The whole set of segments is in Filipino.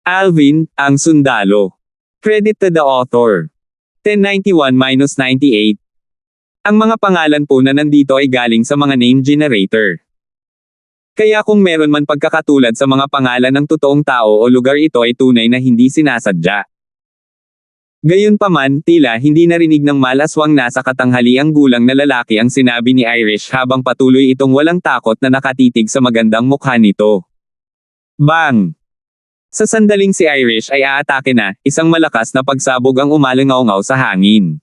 Alvin, ang sundalo. Credit to the author. 1091-98. Ang mga pangalan po na nandito ay galing sa mga name generator. Kaya kung meron man pagkakatulad sa mga pangalan ng totoong tao o lugar, ito ay tunay na hindi sinasadya. Gayunpaman, tila hindi narinig ng malaswang nasa katanghaliang gulang na lalaki ang sinabi ni Irish habang patuloy itong walang takot na nakatitig sa magandang mukha nito. Bang! Sa sandaling si Irish ay aatake na, isang malakas na pagsabog ang umalingaw-ngaw sa hangin.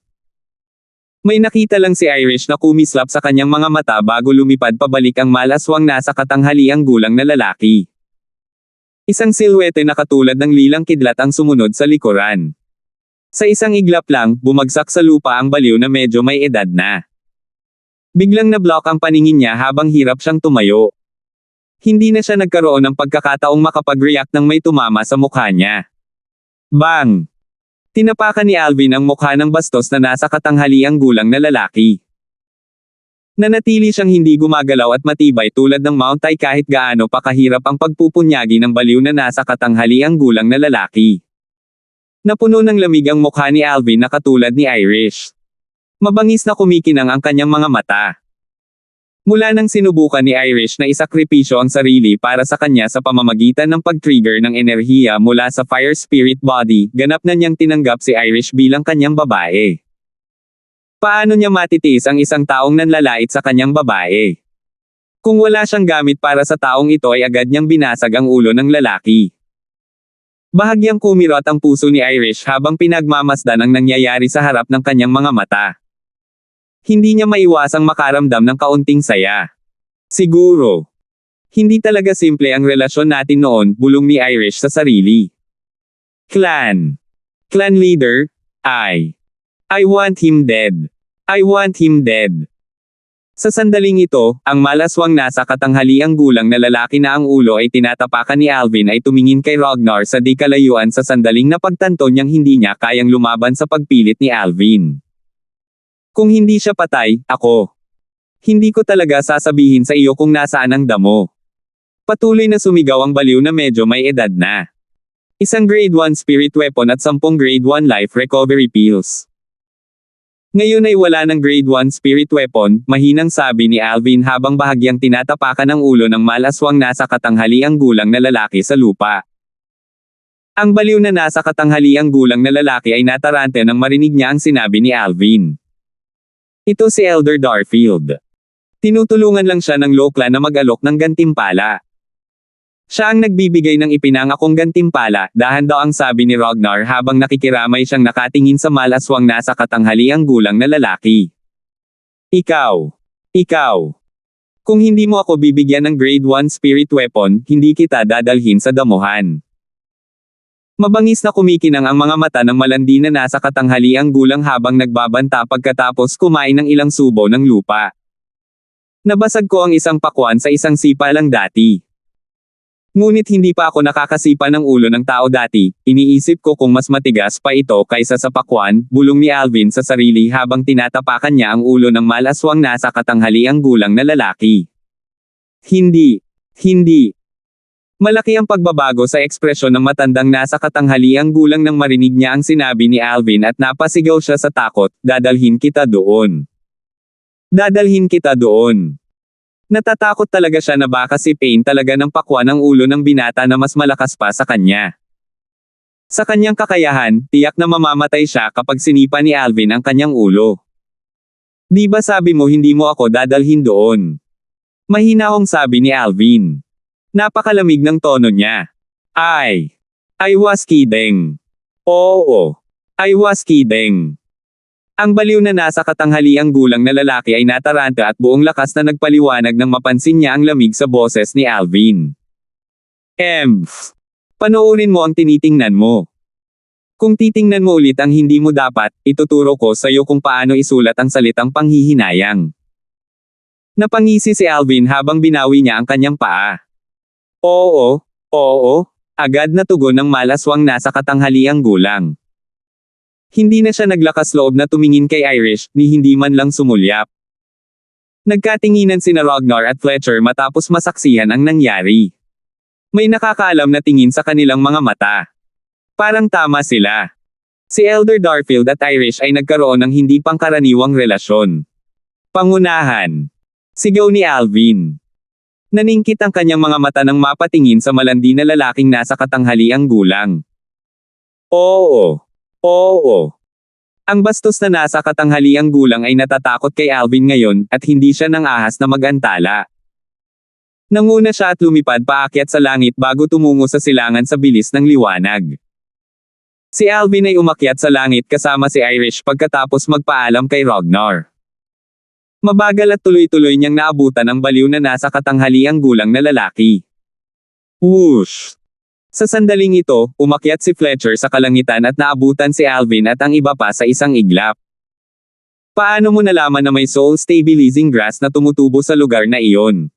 May nakita lang si Irish na kumislap sa kanyang mga mata bago lumipad pabalik ang malaswang nasa katanghaliang gulang na lalaki. Isang silhwete na katulad ng lilang kidlat ang sumunod sa likuran. Sa isang iglap lang, bumagsak sa lupa ang baliw na medyo may edad na. Biglang na-block ang paningin niya habang hirap siyang tumayo. Hindi na siya nagkaroon ng pagkakataong makapag-react nang may tumama sa mukha niya. Bang! Tinapakan ni Alvin ang mukha ng bastos na nasa katanghaliang gulang na lalaki. Nanatili siyang hindi gumagalaw at matibay tulad ng Mount Ai kahit gaano pa kahirap ang pagpupunyagi ng baliw na nasa katanghaliang gulang na lalaki. Napuno ng lamig ang mukha ni Alvin na katulad ni Irish. Mabangis na kumikinang ang kanyang mga mata. Mula nang sinubukan ni Irish na isakripisyo ang sarili para sa kanya sa pamamagitan ng pag-trigger ng enerhiya mula sa Fire Spirit Body, ganap na niyang tinanggap si Irish bilang kanyang babae. Paano niya matitiis ang isang taong nanlalait sa kanyang babae? Kung wala siyang gamit para sa taong ito ay agad niyang binasag ang ulo ng lalaki. Bahagyang kumirot ang puso ni Irish habang pinagmamasdan ang nangyayari sa harap ng kanyang mga mata. Hindi niya maiwasang makaramdam ng kaunting saya. Siguro. Hindi talaga simple ang relasyon natin noon, bulong ni Irish sa sarili. Clan. Clan leader, I want him dead. I want him dead. Sa sandaling ito, ang malaswang nasa katanghaliang gulang na lalaki na ang ulo ay tinatapakan ni Alvin ay tumingin kay Ragnar sa di kalayuan sa sandaling napagtanto niyang hindi niya kayang lumaban sa pagpilit ni Alvin. Kung hindi siya patay, ako. Hindi ko talaga sasabihin sa iyo kung nasaan ang damo. Patuloy na sumigaw ang baliw na medyo may edad na. Isang grade 1 spirit weapon at 10 grade 1 life recovery pills. Ngayon ay wala ng grade 1 spirit weapon, mahinang sabi ni Alvin habang bahagyang tinatapakan ang ulo ng malaswang nasa katanghaliang gulang na lalaki sa lupa. Ang baliw na nasa katanghaliang gulang na lalaki ay natarante nang marinig niya ang sinabi ni Alvin. Ito si Elder Darfield. Tinutulungan lang siya ng Lokla na mag-alok ng gantimpala. Siya ang nagbibigay ng ipinangakong gantimpala, dahan daw ang sabi ni Ragnar habang nakikiramay siyang nakatingin sa malaswang nasa katanghaliang gulang na lalaki. Ikaw. Kung hindi mo ako bibigyan ng grade 1 spirit weapon, hindi kita dadalhin sa damuhan. Mabangis na kumikinang ang mga mata ng malandi na nasa katanghaliang gulang habang nagbabanta pagkatapos kumain ng ilang subo ng lupa. Nabasag ko ang isang pakwan sa isang sipa lang dati. Ngunit hindi pa ako nakakasipa ng ulo ng tao dati, iniisip ko kung mas matigas pa ito kaysa sa pakwan, bulong ni Alvin sa sarili habang tinatapakan niya ang ulo ng malaswang nasa katanghaliang gulang na lalaki. Hindi. Malaki ang pagbabago sa ekspresyon ng matandang nasa katanghaliang gulang nang marinig niya ang sinabi ni Alvin at napasigaw siya sa takot, dadalhin kita doon. Dadalhin kita doon. Natatakot talaga siya na baka si Pain talaga ng pakwan ang ulo ng binata na mas malakas pa sa kanya. Sa kanyang kakayahan, tiyak na mamamatay siya kapag sinipa ni Alvin ang kanyang ulo. Di ba sabi mo hindi mo ako dadalhin doon? Mahinahong sabi ni Alvin. Napakalamig ng tono niya. I was kidding. Oo. I was kidding. Ang baliw na nasa katanghaliang gulang na lalaki ay nataranta at buong lakas na nagpaliwanag nang mapansin niya ang lamig sa boses ni Alvin. Panoorin mo ang tinitingnan mo. Kung titingnan mo ulit ang hindi mo dapat, ituturo ko sa iyo kung paano isulat ang salitang panghihinayang. Napangisi si Alvin habang binawi niya ang kanyang paa. Oo, agad na tugon ng malaswang nasa katanghaliang gulang. Hindi na siya naglakas loob na tumingin kay Irish, ni hindi man lang sumulyap. Nagkatinginan sina Ragnar at Fletcher matapos masaksihan ang nangyari. May nakakaalam na tingin sa kanilang mga mata. Parang tama sila. Si Elder Darfield at Irish ay nagkaroon ng hindi pangkaraniwang relasyon. Pangunahan. Sigaw ni Alvin. Naningkit ang kanyang mga mata nang mapatingin sa malandi na lalaking nasa katanghaliang gulang. Oo. Oo. Ang bastos na nasa katanghaliang gulang ay natatakot kay Alvin ngayon, at hindi siya nang ahas na mag-antala. Nanguna siya at lumipad paakyat sa langit bago tumungo sa silangan sa bilis ng liwanag. Si Alvin ay umakyat sa langit kasama si Irish pagkatapos magpaalam kay Ragnar. Mabagal at tuloy-tuloy niyang naabutan ang baliw na nasa katanghaliang gulang na lalaki. Whoosh! Sa sandaling ito, umakyat si Fletcher sa kalangitan at naabutan si Alvin at ang iba pa sa isang iglap. Paano mo nalaman na may soul stabilizing grass na tumutubo sa lugar na iyon?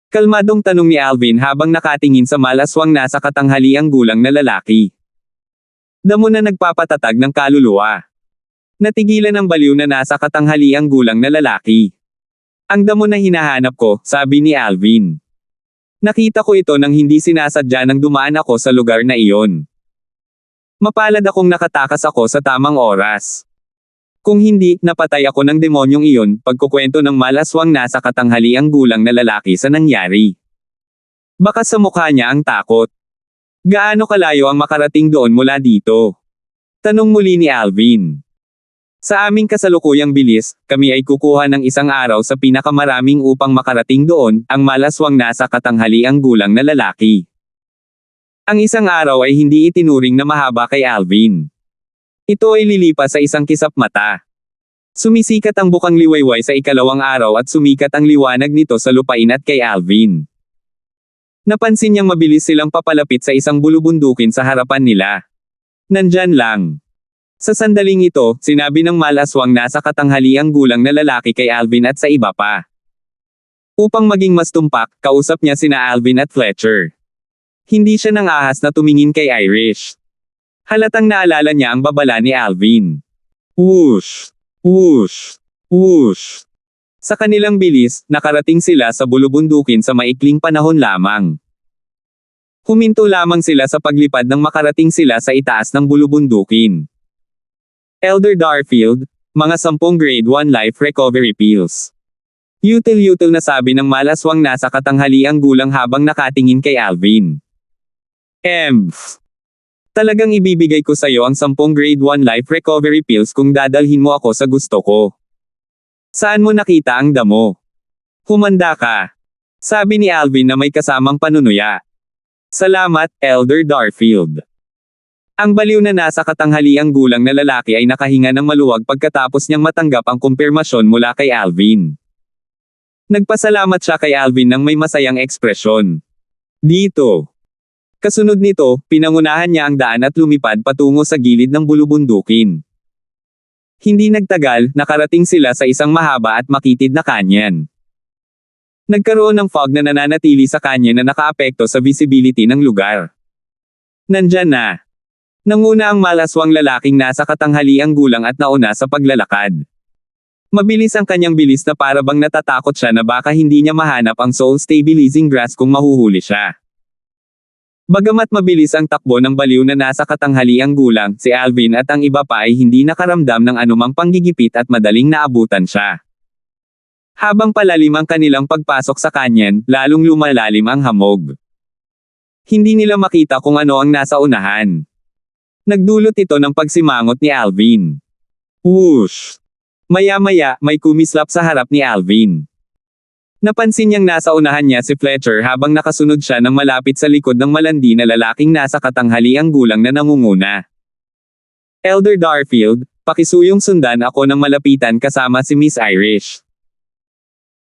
Kalmadong tanong ni Alvin habang nakatingin sa malaswang nasa katanghaliang gulang na lalaki. Damo na nagpapatatag ng kaluluwa. Natigilan ang baliw na nasa katanghaliang gulang na lalaki. Ang damo na hinahanap ko, sabi ni Alvin. Nakita ko ito nang hindi sinasadya nang dumaan ako sa lugar na iyon. Mapalad akong nakatakas ako sa tamang oras. Kung hindi, napatay ako ng demonyong iyon, pagkukwento ng malaswang nasa katanghaliang gulang na lalaki sa nangyari. Baka sa mukha niya ang takot. Gaano kalayo ang makarating doon mula dito? Tanong muli ni Alvin. Sa aming kasalukuyang bilis, kami ay kukuha ng isang araw sa pinakamaraming upang makarating doon, ang malaswang nasa katanghaliang gulang na lalaki. Ang isang araw ay hindi itinuring na mahaba kay Alvin. Ito ay lilipas sa isang kisap mata. Sumisikat ang bukang liwayway sa ikalawang araw at sumikat ang liwanag nito sa lupain at kay Alvin. Napansin niyang mabilis silang papalapit sa isang bulubundukin sa harapan nila. Nandyan lang. Sa sandaling ito, sinabi ng malaswang nasa katanghaliang gulang na lalaki kay Alvin at sa iba pa. Upang maging mas tumpak, kausap niya sina Alvin at Fletcher. Hindi siya nang ahas na tumingin kay Irish. Halatang naalala niya ang babala ni Alvin. Whoosh! Whoosh! Whoosh! Sa kanilang bilis, nakarating sila sa bulubundukin sa maikling panahon lamang. Huminto lamang sila sa paglipad nang makarating sila sa itaas ng bulubundukin. Elder Darfield, mga 10 grade 1 life recovery pills. Yutil-yutil na sabi ng malaswang nasa katanghaliang gulang habang nakatingin kay Alvin. Talagang ibibigay ko sa'yo ang 10 grade 1 life recovery pills kung dadalhin mo ako sa gusto ko. Saan mo nakita ang damo? Humanda ka. Sabi ni Alvin na may kasamang panunuya. Salamat, Elder Darfield. Ang baliw na nasa katanghaliang gulang na lalaki ay nakahinga ng maluwag pagkatapos niyang matanggap ang kumpirmasyon mula kay Alvin. Nagpasalamat siya kay Alvin ng may masayang ekspresyon. Dito. Kasunod nito, pinangunahan niya ang daan at lumipad patungo sa gilid ng bulubundukin. Hindi nagtagal, nakarating sila sa isang mahaba at makitid na kanyan. Nagkaroon ng fog na nananatili sa kanyan na nakaapekto sa visibility ng lugar. Nandyan na. Nanguna ang malaswang lalaking nasa katanghaliang gulang at nauna sa paglalakad. Mabilis ang kanyang bilis na para bang natatakot siya na baka hindi niya mahanap ang soul stabilizing grass kung mahuhuli siya. Bagamat mabilis ang takbo ng baliw na nasa katanghaliang gulang, si Alvin at ang iba pa ay hindi nakaramdam ng anumang panggigipit at madaling naabutan siya. Habang palalim ang kanilang pagpasok sa kanyan, lalong lumalalim ang hamog. Hindi nila makita kung ano ang nasa unahan. Nagdulot ito ng pagsimangot ni Alvin. Whoosh! Maya-maya, may kumislap sa harap ni Alvin. Napansin niyang nasa unahan niya si Fletcher habang nakasunod siya ng malapit sa likod ng malandi na lalaking nasa katanghaliang gulang na nangunguna. Elder Darfield, pakisuyong sundan ako ng malapitan kasama si Miss Irish.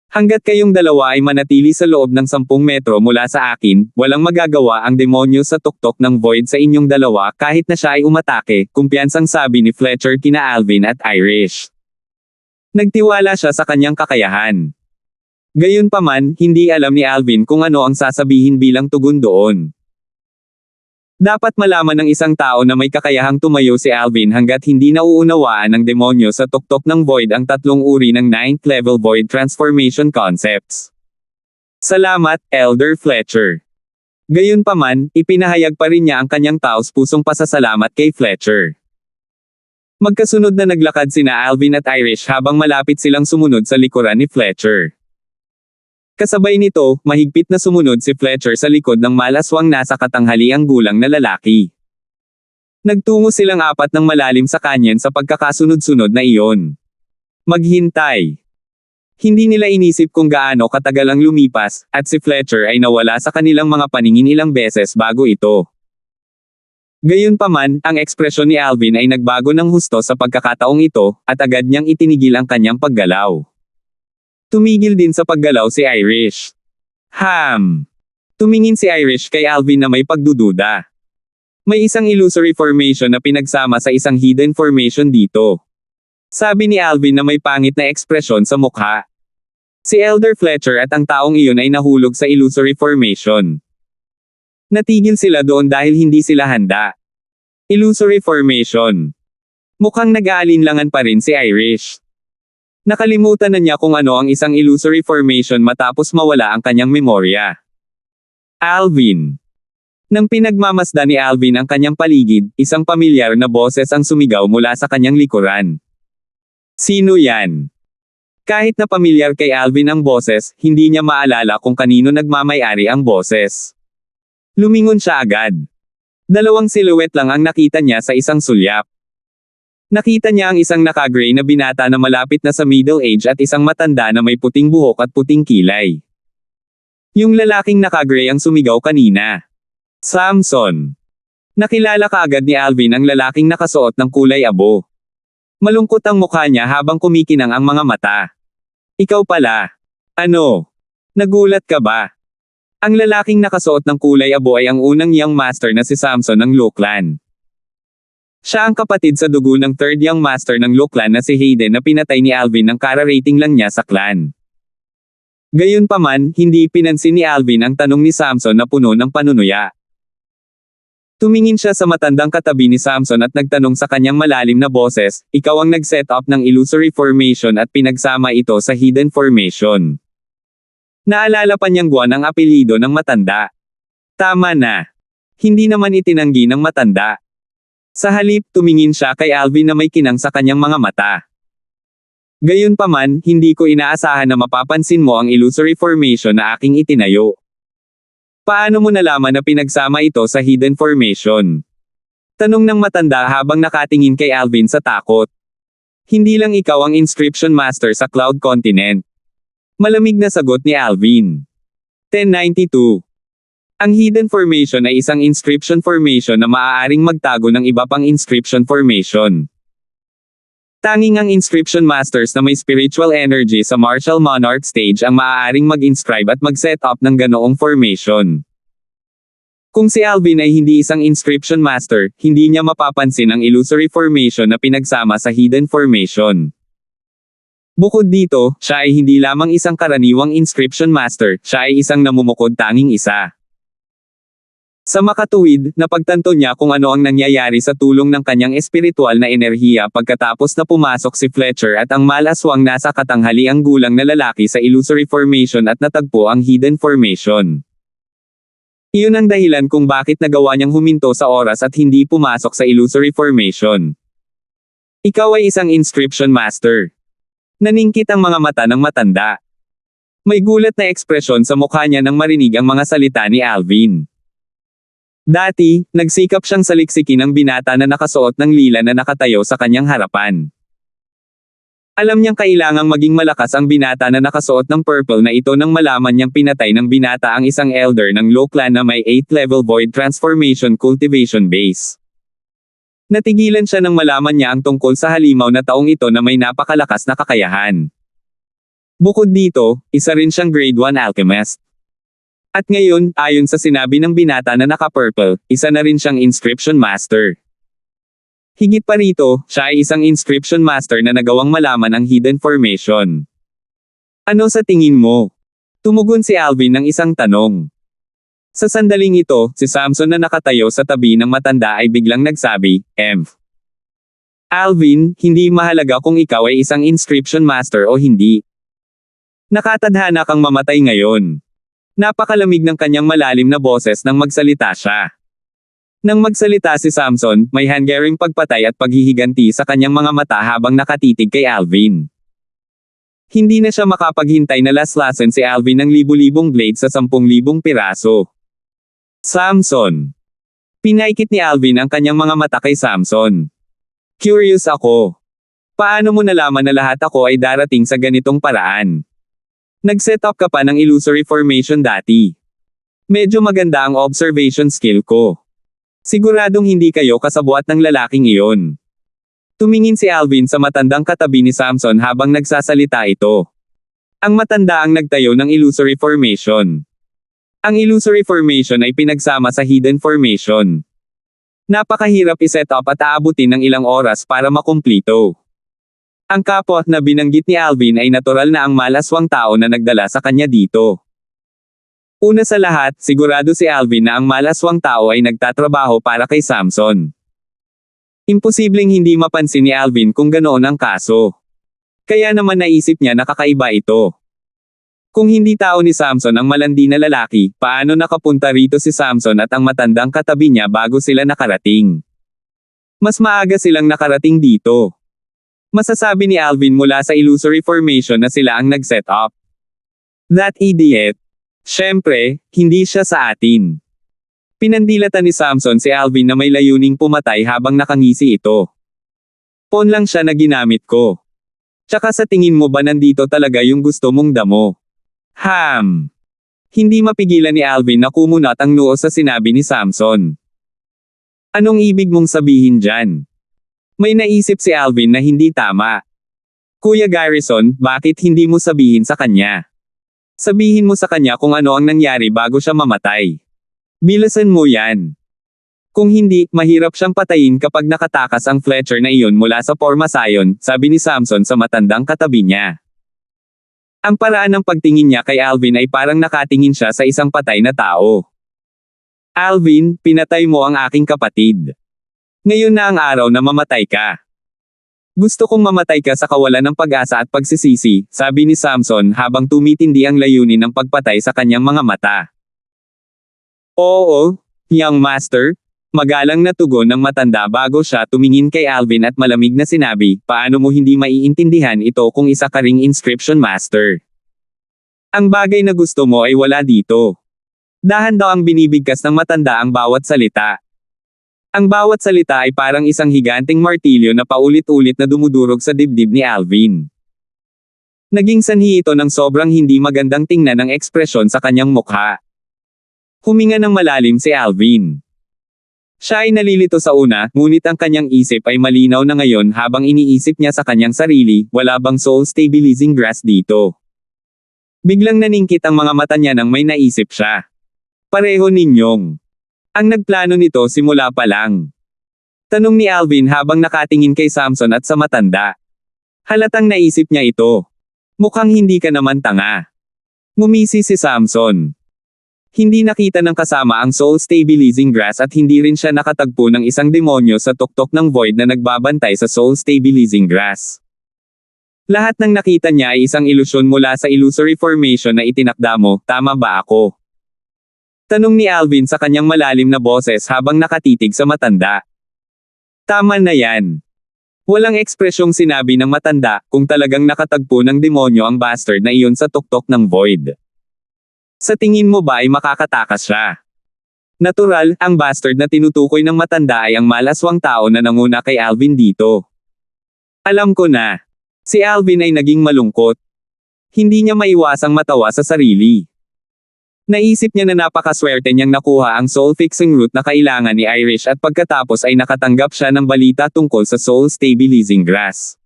Hanggat kayong dalawa ay manatili sa loob ng 10 metro mula sa akin, walang magagawa ang demonyo sa tuktok ng void sa inyong dalawa kahit na siya ay umatake, kumpiyansang sabi ni Fletcher kina Alvin at Irish. Nagtiwala siya sa kanyang kakayahan. Gayunpaman, hindi alam ni Alvin kung ano ang sasabihin bilang tugon doon. Dapat malaman ng isang tao na may kakayahang tumayo si Alvin hanggat hindi nauunawaan ng demonyo sa tuktok ng void ang 3 uri ng 9th level void transformation concepts. Salamat, Elder Fletcher. Gayunpaman, ipinahayag pa rin niya ang kanyang taos-pusong pasasalamat kay Fletcher. Magkasunod na naglakad sina Alvin at Irish habang malapit silang sumunod sa likuran ni Fletcher. Kasabay nito, mahigpit na sumunod si Fletcher sa likod ng malaswang nasa katanghaliang gulang na lalaki. Nagtungo silang apat ng malalim sa kanyon sa pagkakasunod-sunod na iyon. Maghintay. Hindi nila inisip kung gaano katagal ang lumipas, at si Fletcher ay nawala sa kanilang mga paningin ilang beses bago ito. Gayunpaman, ang ekspresyon ni Alvin ay nagbago ng husto sa pagkakataong ito, at agad niyang itinigil ang kanyang paggalaw. Tumigil din sa paggalaw si Irish. Tumingin si Irish kay Alvin na may pagdududa. May isang illusory formation na pinagsama sa isang hidden formation dito. Sabi ni Alvin na may pangit na ekspresyon sa mukha. Si Elder Fletcher at ang taong iyon ay nahulog sa illusory formation. Natigil sila doon dahil hindi sila handa. Illusory formation. Mukhang nag-aalinlangan pa rin si Irish. Nakalimutan na niya kung ano ang isang illusory formation matapos mawala ang kanyang memorya. Alvin. Nang pinagmamasdan ni Alvin ang kanyang paligid, isang pamilyar na boses ang sumigaw mula sa kanyang likuran. Sino yan? Kahit na pamilyar kay Alvin ang boses, hindi niya maalala kung kanino nagmamay-ari ang boses. Lumingon siya agad. Dalawang silhouette lang ang nakita niya sa isang sulyap. Nakita niya ang isang naka-gray na binata na malapit na sa middle age at isang matanda na may puting buhok at puting kilay. Yung lalaking naka-gray ang sumigaw kanina. Samson. Nakilala kaagad ni Alvin ang lalaking nakasuot ng kulay abo. Malungkot ang mukha niya habang kumikinang ang mga mata. Ikaw pala. Ano? Nagulat ka ba? Ang lalaking nakasuot ng kulay abo ay ang unang young master na si Samson ng Lu Clan. Siya ang kapatid sa dugo ng third young master ng Lu Clan na si Hayden na pinatay ni Alvin nang kararating lang niya sa clan. Gayunpaman, hindi pinansin ni Alvin ang tanong ni Samson na puno ng panunuya. Tumingin siya sa matandang katabi ni Samson at nagtanong sa kanyang malalim na boses, ikaw ang nag-set up ng illusory formation at pinagsama ito sa hidden formation. Naalala pa niyang Guan ang apelyido ng matanda. Tama na. Hindi naman itinanggi ng matanda. Sa halip, tumingin siya kay Alvin na may kinang sa kanyang mga mata. Gayunpaman, hindi ko inaasahan na mapapansin mo ang illusory formation na aking itinayo. Paano mo nalaman na pinagsama ito sa hidden formation? Tanong ng matanda habang nakatingin kay Alvin sa takot. Hindi lang ikaw ang inscription master sa Cloud Continent. Malamig na sagot ni Alvin. 1092. Ang hidden formation ay isang inscription formation na maaaring magtago ng iba pang inscription formation. Tanging ang inscription masters na may spiritual energy sa martial monarch stage ang maaaring mag-inscribe at mag-set up ng ganoong formation. Kung si Alvin ay hindi isang inscription master, hindi niya mapapansin ang illusory formation na pinagsama sa hidden formation. Bukod dito, siya ay hindi lamang isang karaniwang inscription master, siya ay isang namumukod tanging isa. Sa makatuwid, napagtanto niya kung ano ang nangyayari sa tulong ng kanyang espiritual na enerhiya pagkatapos na pumasok si Fletcher at ang malaswang nasa katanghaliang gulang na lalaki sa illusory formation at natagpo ang hidden formation. Iyon ang dahilan kung bakit nagawa niyang huminto sa oras at hindi pumasok sa illusory formation. Ikaw ay isang inscription master. Naningkit ang mga mata ng matanda. May gulat na ekspresyon sa mukha niya nang marinig ang mga salita ni Alvin. Dati, nagsikap siyang saliksikin ang binata na nakasuot ng lila na nakatayo sa kanyang harapan. Alam niyang kailangang maging malakas ang binata na nakasuot ng purple na ito nang malaman niyang pinatay ng binata ang isang elder ng Lu Clan na may 8th level void transformation cultivation base. Natigilan siya nang malaman niya ang tungkol sa halimaw na taong ito na may napakalakas na kakayahan. Bukod dito, isa rin siyang grade 1 alchemist. At ngayon, ayon sa sinabi ng binata na naka-purple, isa na rin siyang inscription master. Higit pa rito, siya ay isang inscription master na nagawang malaman ang hidden formation. Ano sa tingin mo? Tumugon si Alvin ng isang tanong. Sa sandaling ito, si Samson na nakatayo sa tabi ng matanda ay biglang nagsabi, Alvin, hindi mahalaga kung ikaw ay isang inscription master o hindi. Nakatadhana kang mamatay ngayon. Napakalamig ng kanyang malalim na boses nang magsalita siya. Nang magsalita si Samson, may hangering pagpatay at paghihiganti sa kanyang mga mata habang nakatitig kay Alvin. Hindi na siya makapaghintay na laslasin si Alvin ng libu-libong blade sa 10,000 piraso. Samson. Pinaikit ni Alvin ang kanyang mga mata kay Samson. Curious ako. Paano mo nalaman na lahat ako ay darating sa ganitong paraan? Nag-set up ka pa ng illusory formation dati. Medyo maganda ang observation skill ko. Siguradong hindi kayo kasabwat ng lalaking iyon. Tumingin si Alvin sa matandang katabi ni Samson habang nagsasalita ito. Ang matanda ang nagtayo ng illusory formation. Ang illusory formation ay pinagsama sa hidden formation. Napakahirap i-set up at aabutin ng ilang oras para makumplito. Ang kapwa na binanggit ni Alvin ay natural na ang malaswang tao na nagdala sa kanya dito. Una sa lahat, sigurado si Alvin na ang malaswang tao ay nagtatrabaho para kay Samson. Imposibleng hindi mapansin ni Alvin kung ganoon ang kaso. Kaya naman naisip niya na kakaiba ito. Kung hindi tao ni Samson ang malandi na lalaki, paano nakapunta rito si Samson at ang matandang katabi niya bago sila nakarating? Mas maaga silang nakarating dito. Masasabi ni Alvin mula sa illusory formation na sila ang nag-set up. That idiot. Siyempre, hindi siya sa atin. Pinandilatan ni Samson si Alvin na may layuning pumatay habang nakangisi ito. Pawn lang siya na ginamit ko. Tsaka sa tingin mo ba nandito talaga yung gusto mong damo? Hindi mapigilan ni Alvin na kumunat ang noo sa sinabi ni Samson. Anong ibig mong sabihin dyan? May naisip si Alvin na hindi tama. Kuya Garrison, bakit hindi mo sabihin sa kanya? Sabihin mo sa kanya kung ano ang nangyari bago siya mamatay. Bilasan mo yan. Kung hindi, mahirap siyang patayin kapag nakatakas ang Fletcher na iyon mula sa Pormasayon, sabi ni Samson sa matandang katabi niya. Ang paraan ng pagtingin niya kay Alvin ay parang nakatingin siya sa isang patay na tao. Alvin, pinatay mo ang aking kapatid. Ngayon na ang araw na mamatay ka. Gusto kong mamatay ka sa kawalan ng pag-asa at pagsisisi, sabi ni Samson habang tumitindi ang layunin ng pagpatay sa kanyang mga mata. Oo, young master. Magalang na tugon ng matanda bago siya tumingin kay Alvin at malamig na sinabi, paano mo hindi maiintindihan ito kung isa ka ring inscription master? Ang bagay na gusto mo ay wala dito. Dahan daw ang binibigkas ng matanda ang bawat salita. Ang bawat salita ay parang isang higanting martilyo na paulit-ulit na dumudurog sa dibdib ni Alvin. Naging sanhi ito ng sobrang hindi magandang tingnan ng ekspresyon sa kanyang mukha. Huminga ng malalim si Alvin. Siya ay nalilito sa una, ngunit ang kanyang isip ay malinaw na ngayon habang iniisip niya sa kanyang sarili, wala bang soul stabilizing grass dito? Biglang naningkit ang mga mata niya nang may naisip siya. Pareho ninyong. Ang nagplano nito simula pa lang. Tanong ni Alvin habang nakatingin kay Samson at sa matanda. Halatang naisip niya ito. Mukhang hindi ka naman tanga. Ngumisi si Samson. Hindi nakita ng kasama ang soul stabilizing grass at hindi rin siya nakatagpo ng isang demonyo sa tuktok ng void na nagbabantay sa soul stabilizing grass. Lahat ng nakita niya ay isang ilusyon mula sa illusory formation na itinakda mo, tama ba ako? Tanong ni Alvin sa kanyang malalim na boses habang nakatitig sa matanda. Tama na yan. Walang ekspresyong sinabi ng matanda, kung talagang nakatagpo ng demonyo ang bastard na iyon sa tuktok ng void. Sa tingin mo ba ay makakatakas siya? Natural, ang bastard na tinutukoy ng matanda ay ang malaswang tao na nanguna kay Alvin dito. Alam ko na. Si Alvin ay naging malungkot. Hindi niya maiwasang matawa sa sarili. Naisip niya na napakaswerte niyang nakuha ang soul-fixing root na kailangan ni Irish at pagkatapos ay nakatanggap siya ng balita tungkol sa soul-stabilizing grass.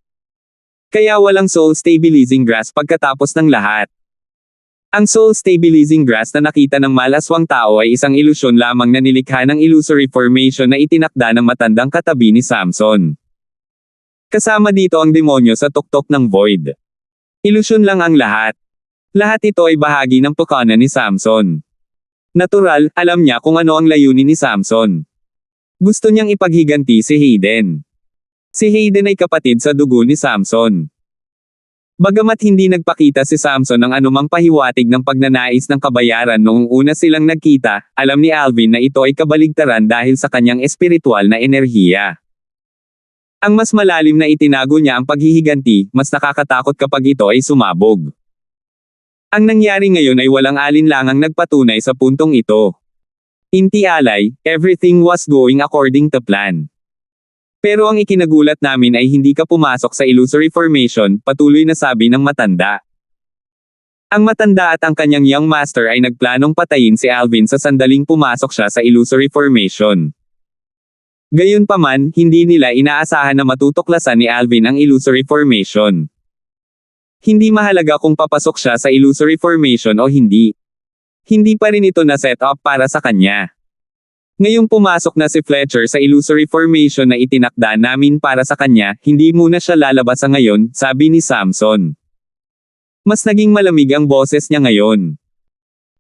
Kaya walang soul-stabilizing grass pagkatapos ng lahat. Ang soul-stabilizing grass na nakita ng malaswang tao ay isang ilusyon lamang na nilikha ng illusory formation na itinakda ng matandang katabi ni Samson. Kasama dito ang demonyo sa tuktok ng void. Ilusyon lang ang lahat. Lahat ito ay bahagi ng pagkana ni Samson. Natural, alam niya kung ano ang layunin ni Samson. Gusto niyang ipaghiganti si Hayden. Si Hayden ay kapatid sa dugo ni Samson. Bagamat hindi nagpakita si Samson ng anumang pahiwatig ng pagnanais ng kabayaran noong una silang nagkita, alam ni Alvin na ito ay kabaligtaran dahil sa kanyang espiritual na enerhiya. Ang mas malalim na itinago niya ang paghihiganti, mas nakakatakot kapag ito ay sumabog. Ang nangyari ngayon ay walang alinlangang nagpatunay sa puntong ito. Inti alay, everything was going according to plan. Pero ang ikinagulat namin ay hindi ka pumasok sa illusory formation, patuloy na sabi ng matanda. Ang matanda at ang kanyang young master ay nagplanong patayin si Alvin sa sandaling pumasok siya sa illusory formation. Gayunpaman, hindi nila inaasahan na matutuklasan ni Alvin ang illusory formation. Hindi mahalaga kung papasok siya sa illusory formation o hindi. Hindi pa rin ito na set up para sa kanya. Ngayong pumasok na si Fletcher sa illusory formation na itinakda namin para sa kanya, hindi muna siya lalabas sa ngayon, sabi ni Samson. Mas naging malamig ang boses niya ngayon.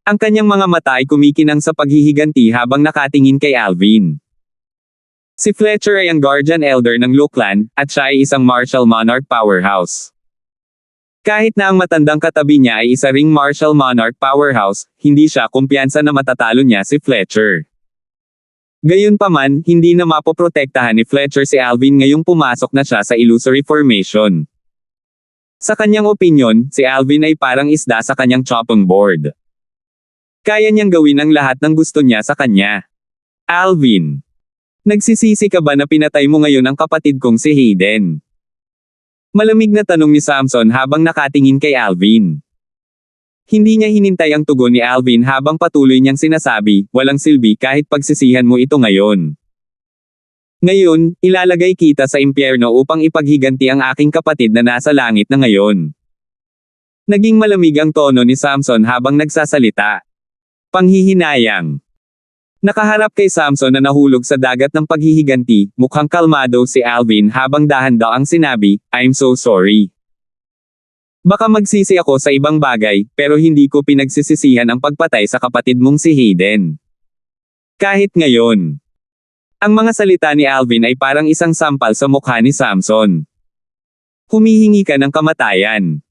Ang kanyang mga mata ay kumikinang sa paghihiganti habang nakatingin kay Alvin. Si Fletcher ay ang guardian elder ng Luklan, at siya ay isang martial monarch powerhouse. Kahit na ang matandang katabi niya ay isa ring martial monarch powerhouse, hindi siya kumpiyansa na matatalo niya si Fletcher. Gayunpaman, hindi na mapoprotektahan ni Fletcher si Alvin ngayong pumasok na siya sa illusory formation. Sa kanyang opinyon, si Alvin ay parang isda sa kanyang chopping board. Kaya niyang gawin ang lahat ng gusto niya sa kanya. Alvin, nagsisisi ka ba na pinatay mo ngayon ang kapatid kong si Hayden? Malamig na tanong ni Samson habang nakatingin kay Alvin. Hindi niya hinintay ang tugon ni Alvin habang patuloy niyang sinasabi, walang silbi kahit pagsisihan mo ito ngayon. Ngayon, ilalagay kita sa impyerno upang ipaghiganti ang aking kapatid na nasa langit na ngayon. Naging malamig ang tono ni Samson habang nagsasalita. Panghihinayang. Nakaharap kay Samson na nahulog sa dagat ng paghihiganti, mukhang kalmado si Alvin habang dahan-daang sinabi, I'm so sorry. Baka magsisi ako sa ibang bagay, pero hindi ko pinagsisisihan ang pagpatay sa kapatid mong si Hayden. Kahit ngayon. Ang mga salita ni Alvin ay parang isang sampal sa mukha ni Samson. Humihingi ka ng kamatayan.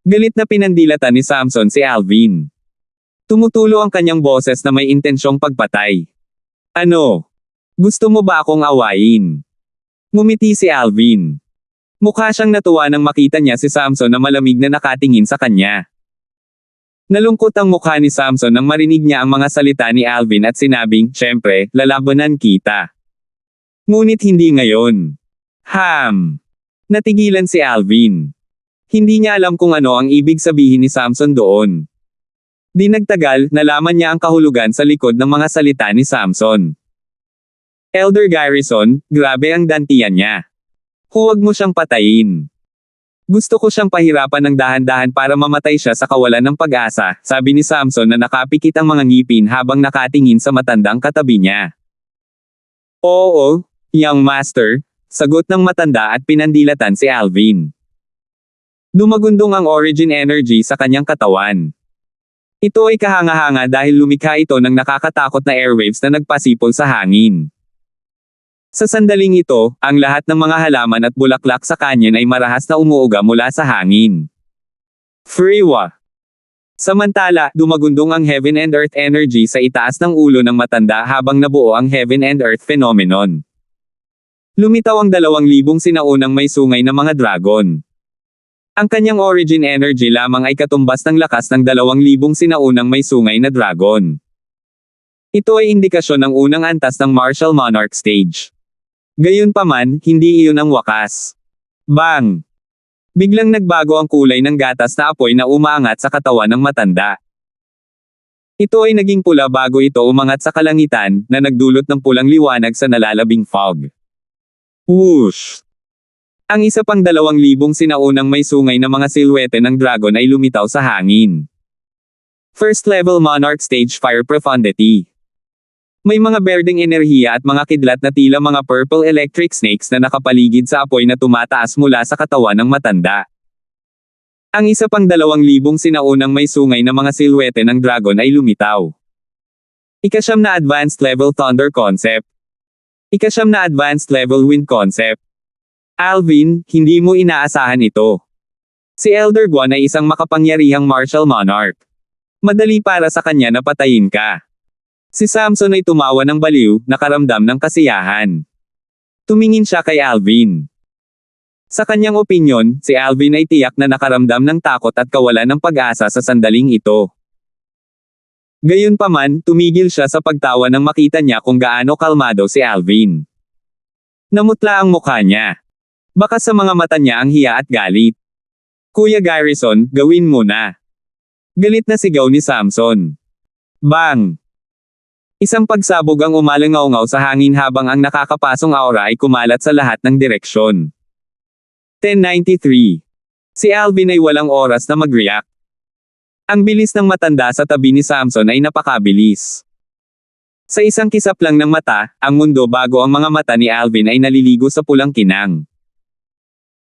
Galit na pinandilatan ni Samson si Alvin. Tumutulo ang kanyang boses na may intensyong pagpatay. Ano? Gusto mo ba akong awayin? Ngumiti si Alvin. Mukha siyang natuwa nang makita niya si Samson na malamig na nakatingin sa kanya. Nalungkot ang mukha ni Samson nang marinig niya ang mga salita ni Alvin at sinabing, syempre, lalabanan kita. Ngunit hindi ngayon. Natigilan si Alvin. Hindi niya alam kung ano ang ibig sabihin ni Samson doon. Di nagtagal, nalaman niya ang kahulugan sa likod ng mga salita ni Samson. Elder Garrison, grabe ang dantian niya. Huwag mo siyang patayin. Gusto ko siyang pahirapan ng dahan-dahan para mamatay siya sa kawalan ng pag-asa, sabi ni Samson na nakapikit ang mga ngipin habang nakatingin sa matandang katabi niya. Oo, young master, sagot ng matanda at pinandilatan si Alvin. Dumagundong ang origin energy sa kanyang katawan. Ito ay kahanga-hanga dahil lumikha ito ng nakakatakot na airwaves na nagpasipol sa hangin. Sa sandaling ito, ang lahat ng mga halaman at bulaklak sa kanyon ay marahas na umuuga mula sa hangin. Freewa. Samantala, dumagundong ang heaven and earth energy sa itaas ng ulo ng matanda habang nabuo ang heaven and earth phenomenon. Lumitaw ang 2,000 sinaunang may sungay na mga dragon. Ang kanyang origin energy lamang ay katumbas ng lakas ng 2,000 sinaunang may sungay na dragon. Ito ay indikasyon ng unang antas ng martial monarch stage. Gayunpaman, hindi iyon ang wakas. Bang! Biglang nagbago ang kulay ng gatas na apoy na umaangat sa katawan ng matanda. Ito ay naging pula bago ito umangat sa kalangitan, na nagdulot ng pulang liwanag sa nalalabing fog. Whoosh! Ang isa pang 2,000 sinaunang may sungay na mga silhouette ng dragon ay lumitaw sa hangin. First level monarch stage fire profundity. May mga berdeng enerhiya at mga kidlat na tila mga purple electric snakes na nakapaligid sa apoy na tumataas mula sa katawan ng matanda. Ang isa pang 2,000 sinaunang may sungay na mga silhouette ng dragon ay lumitaw. Ika-9 na advanced level thunder concept. Ika-9 na advanced level wind concept. Alvin, hindi mo inaasahan ito. Si Elder Guan ay isang makapangyarihang martial monarch. Madali para sa kanya na patayin ka. Si Samson ay tumawa ng baliw, nakaramdam ng kasiyahan. Tumingin siya kay Alvin. Sa kanyang opinyon, si Alvin ay tiyak na nakaramdam ng takot at kawalan ng pag-asa sa sandaling ito. Gayunpaman, tumigil siya sa pagtawa nang makita niya kung gaano kalmado si Alvin. Namutla ang mukha niya. Baka sa mga mata niya ang hiya at galit. Kuya Garrison, gawin mo na. Galit na sigaw ni Samson. Bang! Isang pagsabog ang umalangaw-ngaw sa hangin habang ang nakakapasong aura ay kumalat sa lahat ng direksyon. 10:93. Si Alvin ay walang oras na mag-react. Ang bilis ng matanda sa tabi ni Samson ay napakabilis. Sa isang kisap lang ng mata, ang mundo bago ang mga mata ni Alvin ay naliligo sa pulang kinang.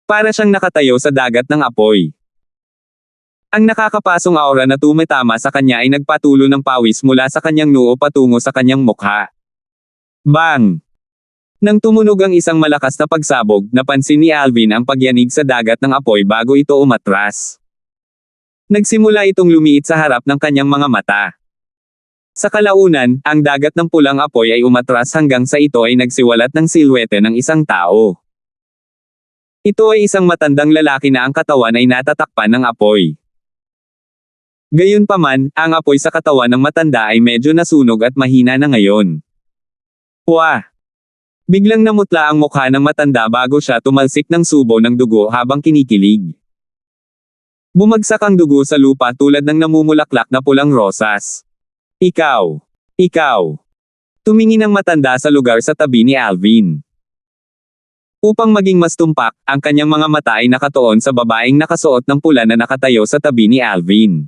Para siyang nakatayo sa dagat ng apoy. Ang nakakapasong aura na tumitama sa kanya ay nagpatulo ng pawis mula sa kanyang noo patungo sa kanyang mukha. Bang! Nang tumunog ang isang malakas na pagsabog, napansin ni Alvin ang pagyanig sa dagat ng apoy bago ito umatras. Nagsimula itong lumiit sa harap ng kanyang mga mata. Sa kalaunan, ang dagat ng pulang apoy ay umatras hanggang sa ito ay nagsiwalat ng silhwete ng isang tao. Ito ay isang matandang lalaki na ang katawan ay natatakpan ng apoy. Gayunpaman, ang apoy sa katawan ng matanda ay medyo nasunog at mahina na ngayon. Wah! Biglang namutla ang mukha ng matanda bago siya tumalsik ng subo ng dugo habang kinikilig. Bumagsak ang dugo sa lupa tulad ng namumulaklak na pulang rosas. Ikaw! Ikaw! Tumingin ang matanda sa lugar sa tabi ni Alvin. Upang maging mas tumpak, ang kanyang mga mata ay nakatuon sa babaeng nakasuot ng pula na nakatayo sa tabi ni Alvin.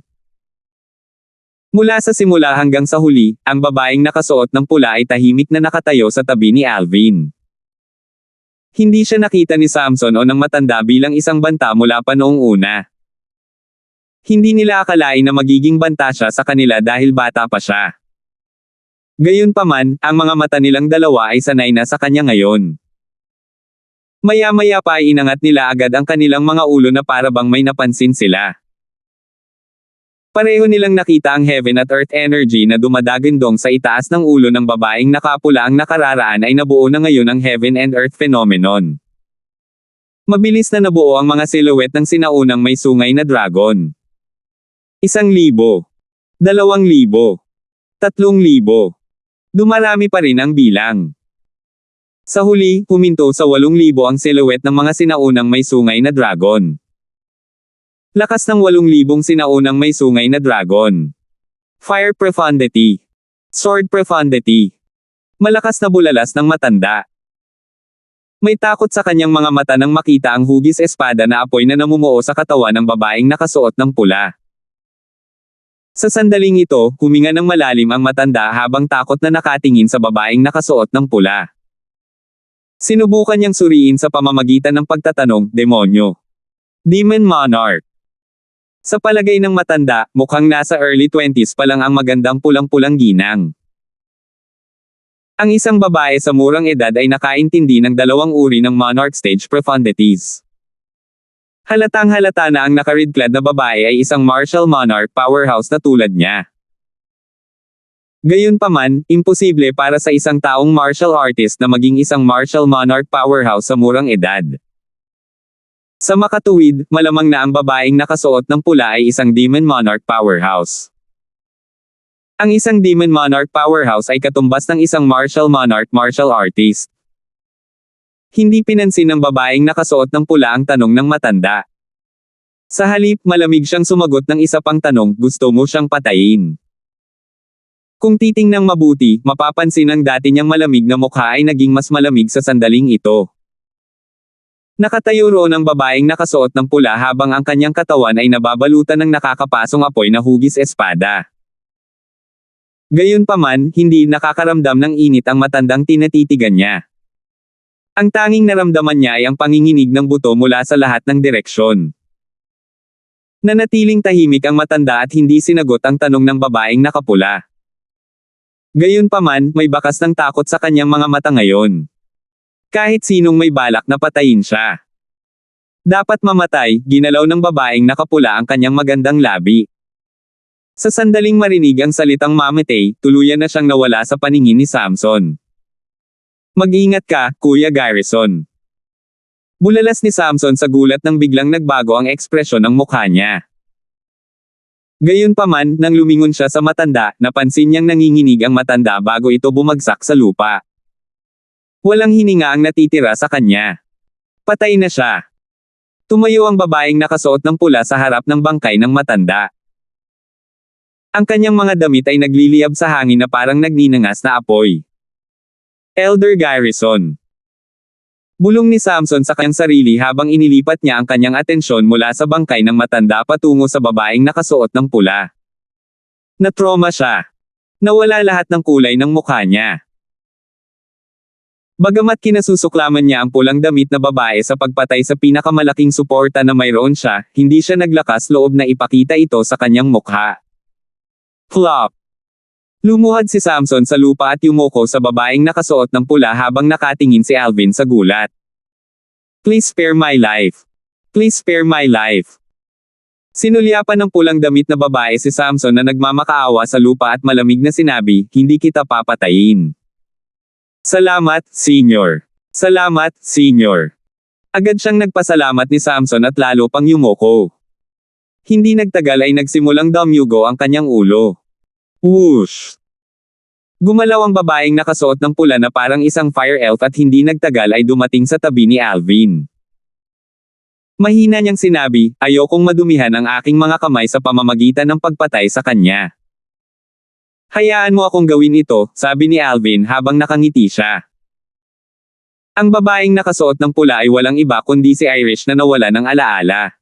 Mula sa simula hanggang sa huli, ang babaeng nakasuot ng pula ay tahimik na nakatayo sa tabi ni Alvin. Hindi siya nakita ni Samson o ng matanda bilang isang banta mula pa noong una. Hindi nila akalain na magiging banta siya sa kanila dahil bata pa siya. Gayunpaman, ang mga mata nilang dalawa ay sanay na sa kanya ngayon. Maya-maya pa ay inangat nila agad ang kanilang mga ulo na para bang may napansin sila. Pareho nilang nakita ang heaven at earth energy na dumadagindong sa itaas ng ulo ng babaeng nakapula ang nakararaan ay nabuo na ngayon ang heaven and earth phenomenon. Mabilis na nabuo ang mga silhouette ng sinaunang may sungay na dragon. 1,000, 2,000, 3,000. Dumarami pa rin ang bilang. Sa huli, huminto sa 8,000 ang silhouette ng mga sinaunang may sungay na dragon. Lakas ng 8,000 sinaunang may sungay na dragon. Fire profundity. Sword profundity. Malakas na bulalas ng matanda. May takot sa kanyang mga mata nang makita ang hugis espada na apoy na namumuo sa katawan ng babaeng nakasuot ng pula. Sa sandaling ito, huminga ng malalim ang matanda habang takot na nakatingin sa babaeng nakasuot ng pula. Sinubukan niyang suriin sa pamamagitan ng pagtatanong, demonyo. Demon Monarch. Sa palagay ng matanda, mukhang nasa early 20s pa lang ang magandang pulang-pulang ginang. Ang isang babae sa murang edad ay nakaintindi ng dalawang uri ng monarch stage profundities. Halatang-halata na ang naka-red-clad na babae ay isang martial monarch powerhouse na tulad niya. Gayunpaman, imposible para sa isang taong martial artist na maging isang martial monarch powerhouse sa murang edad. Sa makatuwid, malamang na ang babaeng nakasuot ng pula ay isang demon monarch powerhouse. Ang isang demon monarch powerhouse ay katumbas ng isang martial monarch martial artist. Hindi pinansin ng babaeng nakasuot ng pula ang tanong ng matanda. Sa halip, malamig siyang sumagot ng isa pang tanong, gusto mo siyang patayin? Kung titingnang mabuti, mapapansin ang dati niyang malamig na mukha ay naging mas malamig sa sandaling ito. Nakatayo roon ang babaeng nakasuot ng pula habang ang kanyang katawan ay nababalutan ng nakakapasong apoy na hugis espada. Gayunpaman, hindi nakakaramdam ng init ang matandang tinatitigan niya. Ang tanging naramdaman niya ay ang panginginig ng buto mula sa lahat ng direksyon. Nanatiling tahimik ang matanda at hindi sinagot ang tanong ng babaeng nakapula. Gayunpaman, may bakas ng takot sa kanyang mga mata ngayon. Kahit sinong may balak na patayin siya. Dapat mamatay, ginalaw ng babaeng nakapula ang kanyang magandang labi. Sa sandaling marinig ang salitang mamatay, tuluyan na siyang nawala sa paningin ni Samson. Mag-ingat ka, Kuya Garrison. Bulalas ni Samson sa gulat nang biglang nagbago ang ekspresyon ng mukha niya. Gayunpaman, nang lumingon siya sa matanda, napansin niyang nanginginig ang matanda bago ito bumagsak sa lupa. Walang hininga ang natitira sa kanya. Patay na siya. Tumayo ang babaeng nakasuot ng pula sa harap ng bangkay ng matanda. Ang kanyang mga damit ay nagliliyab sa hangin na parang nagninangas na apoy. Elder Garrison. Bulong ni Samson sa kanyang sarili habang inilipat niya ang kanyang atensyon mula sa bangkay ng matanda patungo sa babaeng nakasuot ng pula. Natroma siya. Nawala lahat ng kulay ng mukha niya. Bagamat kinasusuklaman niya ang pulang damit na babae sa pagpatay sa pinakamalaking suporta na mayroon siya, hindi siya naglakas loob na ipakita ito sa kanyang mukha. Flop! Lumuhad si Samson sa lupa at yumuko sa babaeng nakasuot ng pula habang nakatingin si Alvin sa gulat. Please spare my life. Please spare my life. Sinulyapan ng pulang damit na babae si Samson na nagmamakaawa sa lupa at malamig na sinabi, hindi kita papatayin. Salamat, Senyor. Salamat, Senyor. Agad siyang nagpasalamat ni Samson at lalo pang yumuko. Hindi nagtagal ay nagsimulang damyugo ang kanyang ulo. Whoosh! Gumalaw ang babaeng nakasuot ng pula na parang isang fire elf at hindi nagtagal ay dumating sa tabi ni Alvin. Mahina niyang sinabi, ayokong madumihan ang aking mga kamay sa pamamagitan ng pagpatay sa kanya. Hayaan mo akong gawin ito, sabi ni Alvin habang nakangiti siya. Ang babaeng nakasuot ng pula ay walang iba kundi si Irish na nawala ng alaala.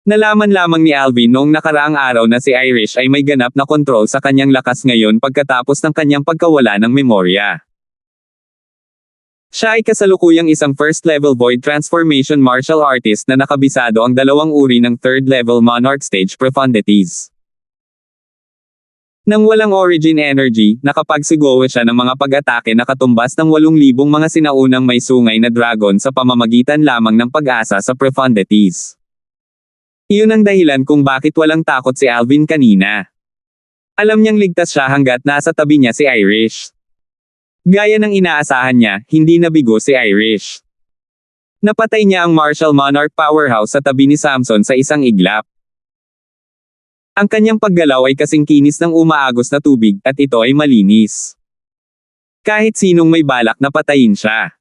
Nalaman lamang ni Alvin noong nakaraang araw na si Irish ay may ganap na kontrol sa kanyang lakas ngayon pagkatapos ng kanyang pagkawala ng memorya. Siya ay kasalukuyang isang first-level void transformation martial artist na nakabisado ang dalawang uri ng third-level monarch stage profundities. Nang walang origin energy, nakapagsigawa siya ng mga pag-atake na katumbas ng 8,000 mga sinaunang may sungay na dragon sa pamamagitan lamang ng pag-asa sa profundities. Iyon ang dahilan kung bakit walang takot si Alvin kanina. Alam niyang ligtas siya hanggat nasa tabi niya si Irish. Gaya ng inaasahan niya, hindi nabigo si Irish. Napatay niya ang Martial Monarch Powerhouse sa tabi ni Samson sa isang iglap. Ang kanyang paggalaw ay kasing kinis ng umaagos na tubig, at ito ay malinis. Kahit sinong may balak na patayin siya,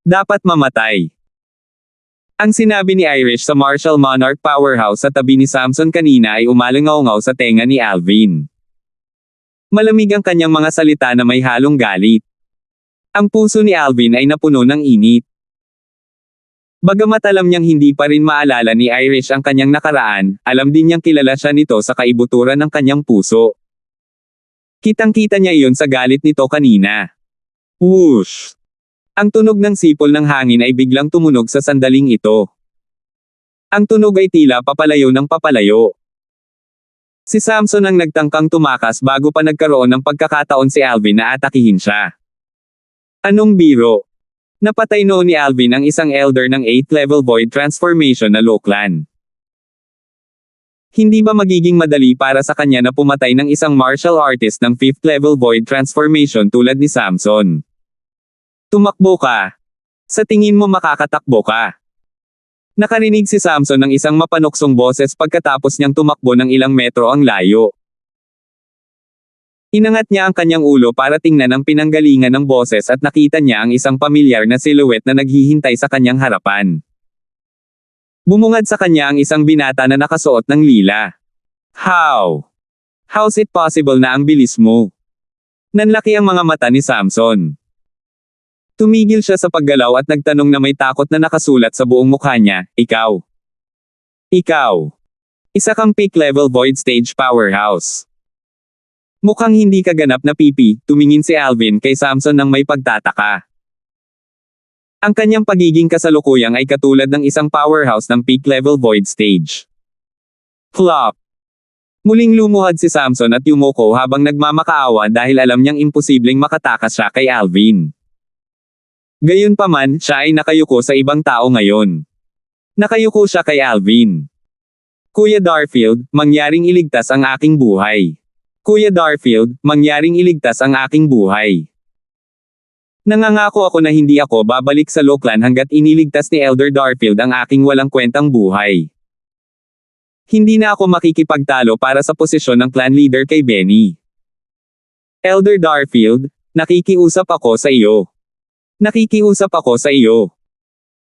dapat mamatay. Ang sinabi ni Irish sa Martial Monarch Powerhouse sa tabi ni Samson kanina ay umalangaw-ngaw sa tenga ni Alvin. Malamig ang kanyang mga salita na may halong galit. Ang puso ni Alvin ay napuno ng init. Bagamat alam niyang hindi pa rin maalala ni Irish ang kanyang nakaraan, alam din niyang kilala siya nito sa kaibuturan ng kanyang puso. Kitang-kita niya iyon sa galit nito kanina. Whoosh! Ang tunog ng sipol ng hangin ay biglang tumunog sa sandaling ito. Ang tunog ay tila papalayo ng papalayo. Si Samson ang nagtangkang tumakas bago pa nagkaroon ng pagkakataon si Alvin na atakihin siya. Anong biro? Napatay noon ni Alvin ang isang elder ng 8th level void transformation na Loklan. Hindi ba magiging madali para sa kanya na pumatay ng isang martial artist ng 5th level void transformation tulad ni Samson? Tumakbo ka. Sa tingin mo makakatakbo ka. Nakarinig si Samson ng isang mapanuksong boses pagkatapos niyang tumakbo ng ilang metro ang layo. Inangat niya ang kanyang ulo para tingnan ang pinanggalingan ng boses at nakita niya ang isang pamilyar na silhouette na naghihintay sa kanyang harapan. Bumungad sa kanya ang isang binata na nakasuot ng lila. How's it possible na ang bilis mo? Nanlaki ang mga mata ni Samson. Tumigil siya sa paggalaw at nagtanong na may takot na nakasulat sa buong mukha niya, Ikaw. Isa kang peak level void stage powerhouse. Mukhang hindi kaganap na pipi, tumingin si Alvin kay Samson nang may pagtataka. Ang kanyang pagiging kasalukuyang ay katulad ng isang powerhouse ng peak level void stage. Flop! Muling lumuhad si Samson at yumuko habang nagmamakaawa dahil alam niyang imposibleng makatakas siya kay Alvin. Gayunpaman, siya ay nakayuko sa ibang tao ngayon. Nakayuko siya kay Alvin. Kuya Darfield, mangyaring iligtas ang aking buhay. Kuya Darfield, mangyaring iligtas ang aking buhay. Nangangako ako na hindi ako babalik sa Lockland hanggat iniligtas ni Elder Darfield ang aking walang kwentang buhay. Hindi na ako makikipagtalo para sa posisyon ng clan leader kay Benny. Elder Darfield, nakikiusap ako sa iyo. Nakikiusap ako sa iyo.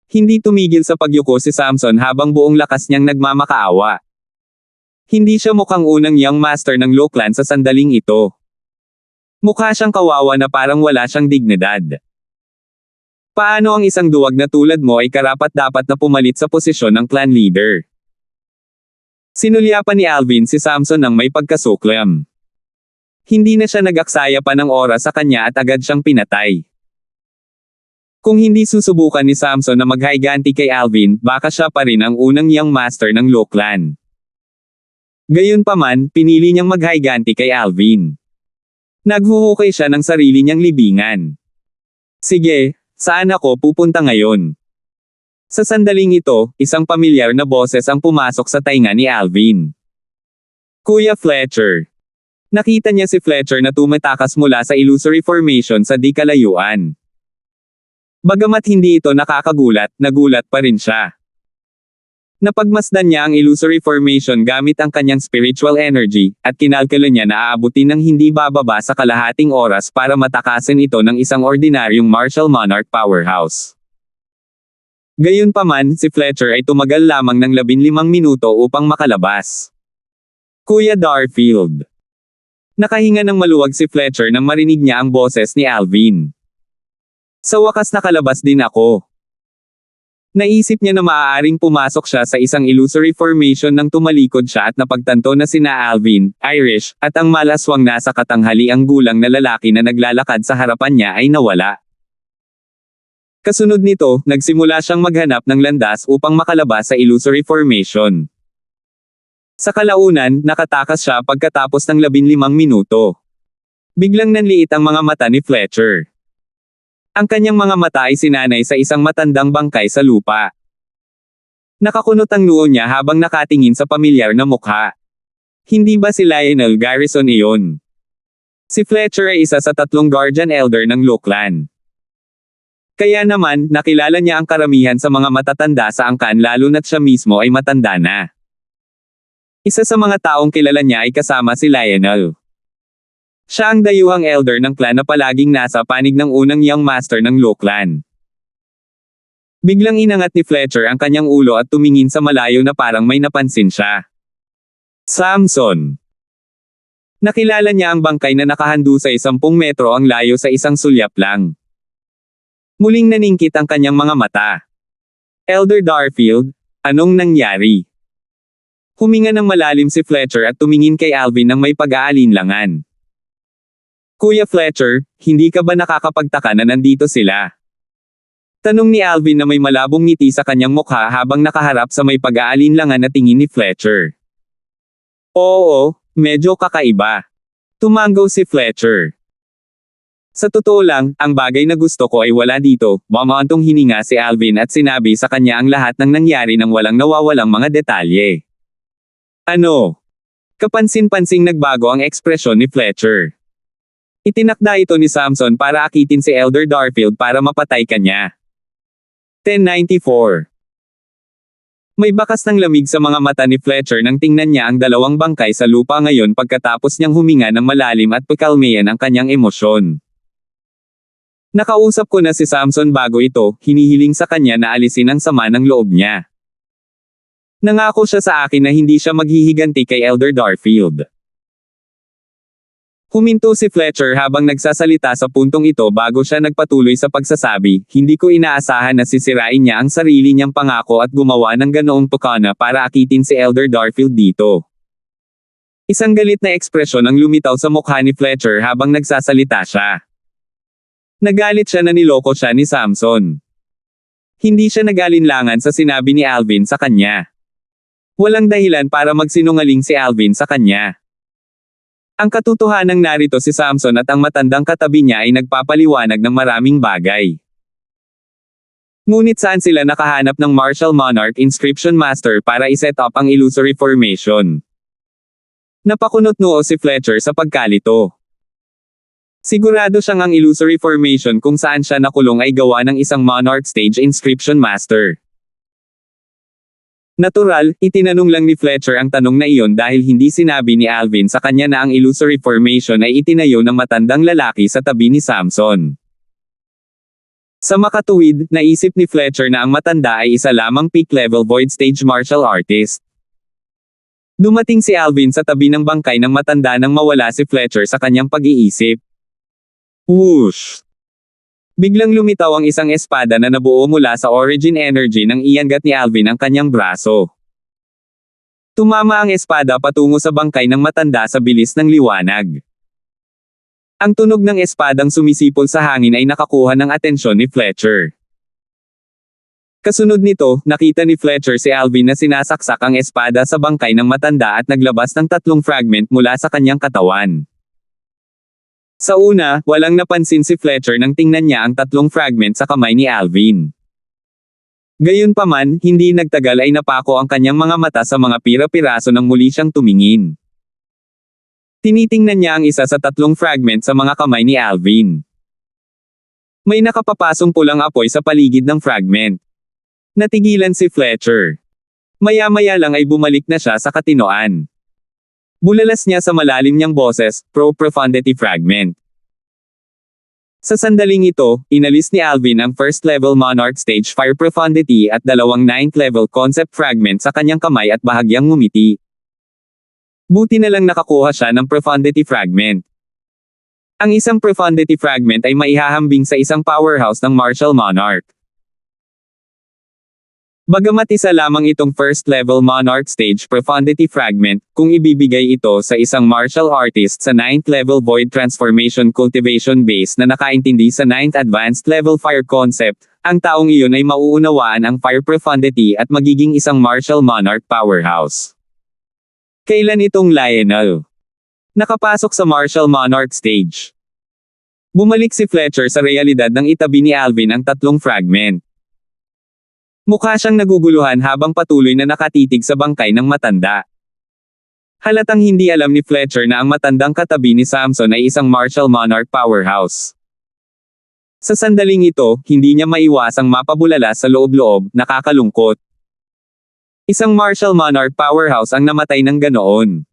Hindi tumigil sa pagyuko si Samson habang buong lakas niyang nagmamakaawa. Hindi siya mukhang unang young master ng Lockland sa sandaling ito. Mukha siyang kawawa na parang wala siyang dignidad. Paano ang isang duwag na tulad mo ay karapat-dapat na pumalit sa posisyon ng clan leader? Sinulyapan ni Alvin si Samson ng may pagkasuklam. Hindi na siya nag-aksaya pa ng oras sa kanya at agad siyang pinatay. Kung hindi susubukan ni Samson na maghayganti kay Alvin, baka siya pa rin ang unang young master ng Lockland. Gayunpaman, pinili niyang maghayganti kay Alvin. Naghuhukay siya ng sarili niyang libingan. Sige, saan ako pupunta ngayon? Sa sandaling ito, isang pamilyar na boses ang pumasok sa tainga ni Alvin. Kuya Fletcher. Nakita niya si Fletcher na tumatakas mula sa illusory formation sa di kalayuan. Bagamat hindi ito nakakagulat, nagulat pa rin siya. Napagmasdan niya ang illusory formation gamit ang kanyang spiritual energy, at kinalkula niya na aabutin ng hindi bababa sa kalahating oras para matakasin ito ng isang ordinaryong martial monarch powerhouse. Gayunpaman, si Fletcher ay tumagal lamang ng 15 minuto upang makalabas. Kuya Darfield. Nakahinga ng maluwag si Fletcher nang marinig niya ang boses ni Alvin. Sa wakas nakalabas din ako. Naisip niya na maaaring pumasok siya sa isang illusory formation nang tumalikod siya at napagtanto na sina Alvin, Irish, at ang malaswang nasa katanghaliang gulang na lalaki na naglalakad sa harapan niya ay nawala. Kasunod nito, nagsimula siyang maghanap ng landas upang makalabas sa illusory formation. Sa kalaunan, nakatakas siya pagkatapos ng 15 minuto. Biglang nanliit ang mga mata ni Fletcher. Ang kanyang mga mata ay sinanay sa isang matandang bangkay sa lupa. Nakakunot ang noo niya habang nakatingin sa pamilyar na mukha. Hindi ba si Lionel Garrison iyon? Si Fletcher ay isa sa 3 guardian elder ng Lockland. Kaya naman, nakilala niya ang karamihan sa mga matatanda sa angkan lalo na't siya mismo ay matanda na. Isa sa mga taong kilala niya ay kasama si Lionel. Siya ang dayuhang elder ng clan na palaging nasa panig ng unang young master ng Lockland. Biglang inangat ni Fletcher ang kanyang ulo at tumingin sa malayo na parang may napansin siya. Samson. Nakilala niya ang bangkay na nakahandusay 10 metro ang layo sa isang sulyap lang. Muling naningkit ang kanyang mga mata. Elder Darfield, anong nangyari? Huminga ng malalim si Fletcher at tumingin kay Alvin ng may pag-aalinlangan. Kuya Fletcher, hindi ka ba nakakapagtaka na nandito sila? Tanong ni Alvin na may malabong ngiti sa kanyang mukha habang nakaharap sa may pag-aalinlangan na tingin ni Fletcher. Oo, medyo kakaiba. Tumanggaw si Fletcher. Sa totoo lang, ang bagay na gusto ko ay wala dito. Bumaantong hininga si Alvin at sinabi sa kanya ang lahat ng nangyari nang walang nawawalang mga detalye. Ano? Kapansin-pansing nagbago ang ekspresyon ni Fletcher. Itinakda ito ni Samson para akitin si Elder Darfield para mapatay kanya. 1094. May bakas ng lamig sa mga mata ni Fletcher nang tingnan niya ang 2 bangkay sa lupa ngayon pagkatapos niyang huminga ng malalim at pakalmayan ang kanyang emosyon. Nakausap ko na si Samson bago ito, hinihiling sa kanya na alisin ang sama ng loob niya. Nangako siya sa akin na hindi siya maghihiganti kay Elder Darfield. Huminto si Fletcher habang nagsasalita sa puntong ito bago siya nagpatuloy sa pagsasabi, hindi ko inaasahan na sisirain niya ang sarili niyang pangako at gumawa ng ganoong pakana para akitin si Elder Darfield dito. Isang galit na ekspresyon ang lumitaw sa mukha ni Fletcher habang nagsasalita siya. Nagalit siya na niloko siya ni Samson. Hindi siya nag-alinlangan sa sinabi ni Alvin sa kanya. Walang dahilan para magsinungaling si Alvin sa kanya. Ang katotohanang narito si Samson at ang matandang katabi niya ay nagpapaliwanag ng maraming bagay. Ngunit saan sila nakahanap ng Martial Monarch Inscription Master para iset up ang illusory formation? Napakunot noo si Fletcher sa pagkalito. Sigurado siyang ang illusory formation kung saan siya nakulong ay gawa ng isang Monarch Stage Inscription Master. Natural, itinanong lang ni Fletcher ang tanong na iyon dahil hindi sinabi ni Alvin sa kanya na ang illusory formation ay itinayo ng matandang lalaki sa tabi ni Samson. Sa makatuwid, naisip ni Fletcher na ang matanda ay isa lamang peak-level void stage martial artist. Dumating si Alvin sa tabi ng bangkay ng matanda nang mawala si Fletcher sa kanyang pag-iisip. Whoosh! Biglang lumitaw ang isang espada na nabuo mula sa origin energy nang iangat ni Alvin ang kanyang braso. Tumama ang espada patungo sa bangkay ng matanda sa bilis ng liwanag. Ang tunog ng espadang sumisipol sa hangin ay nakakuha ng atensyon ni Fletcher. Kasunod nito, nakita ni Fletcher si Alvin na sinasaksak ang espada sa bangkay ng matanda at naglabas ng 3 fragment mula sa kanyang katawan. Sa una, walang napansin si Fletcher nang tingnan niya ang 3 fragment sa kamay ni Alvin. Gayunpaman, hindi nagtagal ay napako ang kanyang mga mata sa mga pira-piraso nang muli siyang tumingin. Tinitingnan niya ang isa sa 3 fragment sa mga kamay ni Alvin. May nakapapasong pulang apoy sa paligid ng fragment. Natigilan si Fletcher. Maya-maya lang ay bumalik na siya sa katinoan. Bulalas niya sa malalim niyang boses, Profundity Fragment. Sa sandaling ito, inalis ni Alvin ang first level Monarch Stage Fire Profundity at 2 9th level Concept Fragment sa kanyang kamay at bahagyang ngumiti. Buti na lang nakakuha siya ng Profundity Fragment. Ang isang Profundity Fragment ay maihahambing sa isang powerhouse ng Martial Monarch. Bagamat isa lamang itong first level Monarch Stage Profundity Fragment, kung ibibigay ito sa isang martial artist sa 9th level Void Transformation Cultivation Base na nakaintindi sa 9th Advanced Level Fire Concept, ang taong iyon ay mauunawaan ang Fire Profundity at magiging isang Martial Monarch Powerhouse. Kailan itong Lionel nakapasok sa Martial Monarch Stage? Bumalik si Fletcher sa realidad nang itabi ni Alvin ang 3 fragment. Mukha siyang naguguluhan habang patuloy na nakatitig sa bangkay ng matanda. Halatang hindi alam ni Fletcher na ang matandang katabi ni Samson ay isang Martial Monarch Powerhouse. Sa sandaling ito, hindi niya maiwasang mapabulala sa loob-loob, nakakalungkot. Isang Martial Monarch Powerhouse ang namatay ng ganoon.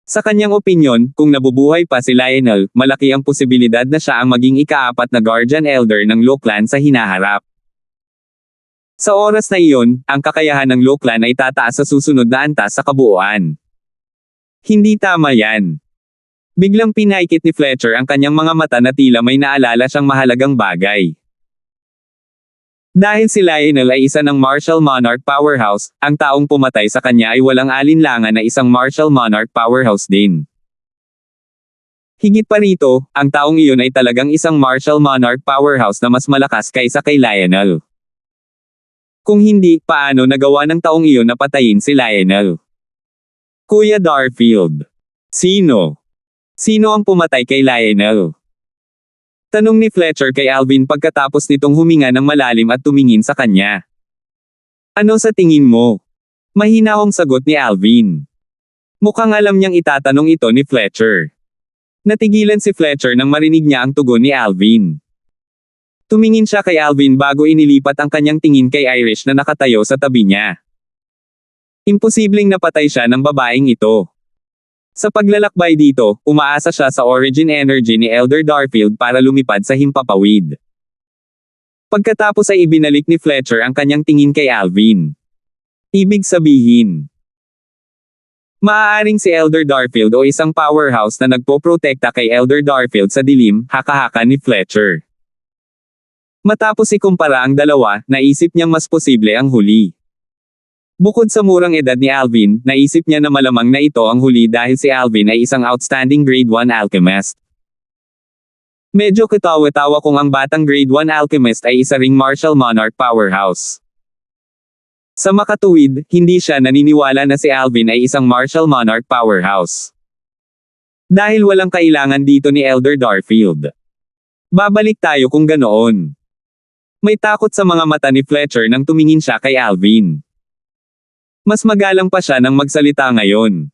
Sa kanyang opinyon, kung nabubuhay pa si Lionel, malaki ang posibilidad na siya ang maging ika-4 na Guardian Elder ng Lo Clan sa hinaharap. Sa oras na iyon, ang kakayahan ng Lo Clan ay tataas sa susunod na antas sa kabuuan. Hindi tama yan. Biglang pinaikit ni Fletcher ang kanyang mga mata na tila may naalala siyang mahalagang bagay. Dahil si Lionel ay isa ng Martial Monarch Powerhouse, ang taong pumatay sa kanya ay walang alinlangan na isang Martial Monarch Powerhouse din. Higit pa rito, ang taong iyon ay talagang isang Martial Monarch Powerhouse na mas malakas kaysa kay Lionel. Kung hindi, paano nagawa ng taong iyon na patayin si Lionel? Kuya Darfield. Sino? Sino ang pumatay kay Lionel? Tanong ni Fletcher kay Alvin pagkatapos nitong huminga ng malalim at tumingin sa kanya. Ano sa tingin mo? Mahinahong sagot ni Alvin. Mukhang alam niyang itatanong ito ni Fletcher. Natigilan si Fletcher nang marinig niya ang tugon ni Alvin. Tumingin siya kay Alvin bago inilipat ang kanyang tingin kay Irish na nakatayo sa tabi niya. Imposibleng napatay siya ng babaeng ito. Sa paglalakbay dito, umaasa siya sa origin energy ni Elder Darfield para lumipad sa himpapawid. Pagkatapos ay ibinalik ni Fletcher ang kanyang tingin kay Alvin. Ibig sabihin, maaaring si Elder Darfield o isang powerhouse na nagpoprotekta kay Elder Darfield sa dilim, haka-haka ni Fletcher. Matapos ikumpara ang dalawa, naisip niyang mas posible ang huli. Bukod sa murang edad ni Alvin, naisip niya na malamang na ito ang huli dahil si Alvin ay isang outstanding grade 1 alchemist. Medyo katawa-tawa kung ang batang grade 1 alchemist ay isa ring Martial Monarch Powerhouse. Sa makatuwid, hindi siya naniniwala na si Alvin ay isang Martial Monarch Powerhouse. Dahil walang kailangan dito ni Elder Darfield. Babalik tayo kung ganoon. May takot sa mga mata ni Fletcher nang tumingin siya kay Alvin. Mas magalang pa siya nang magsalita ngayon.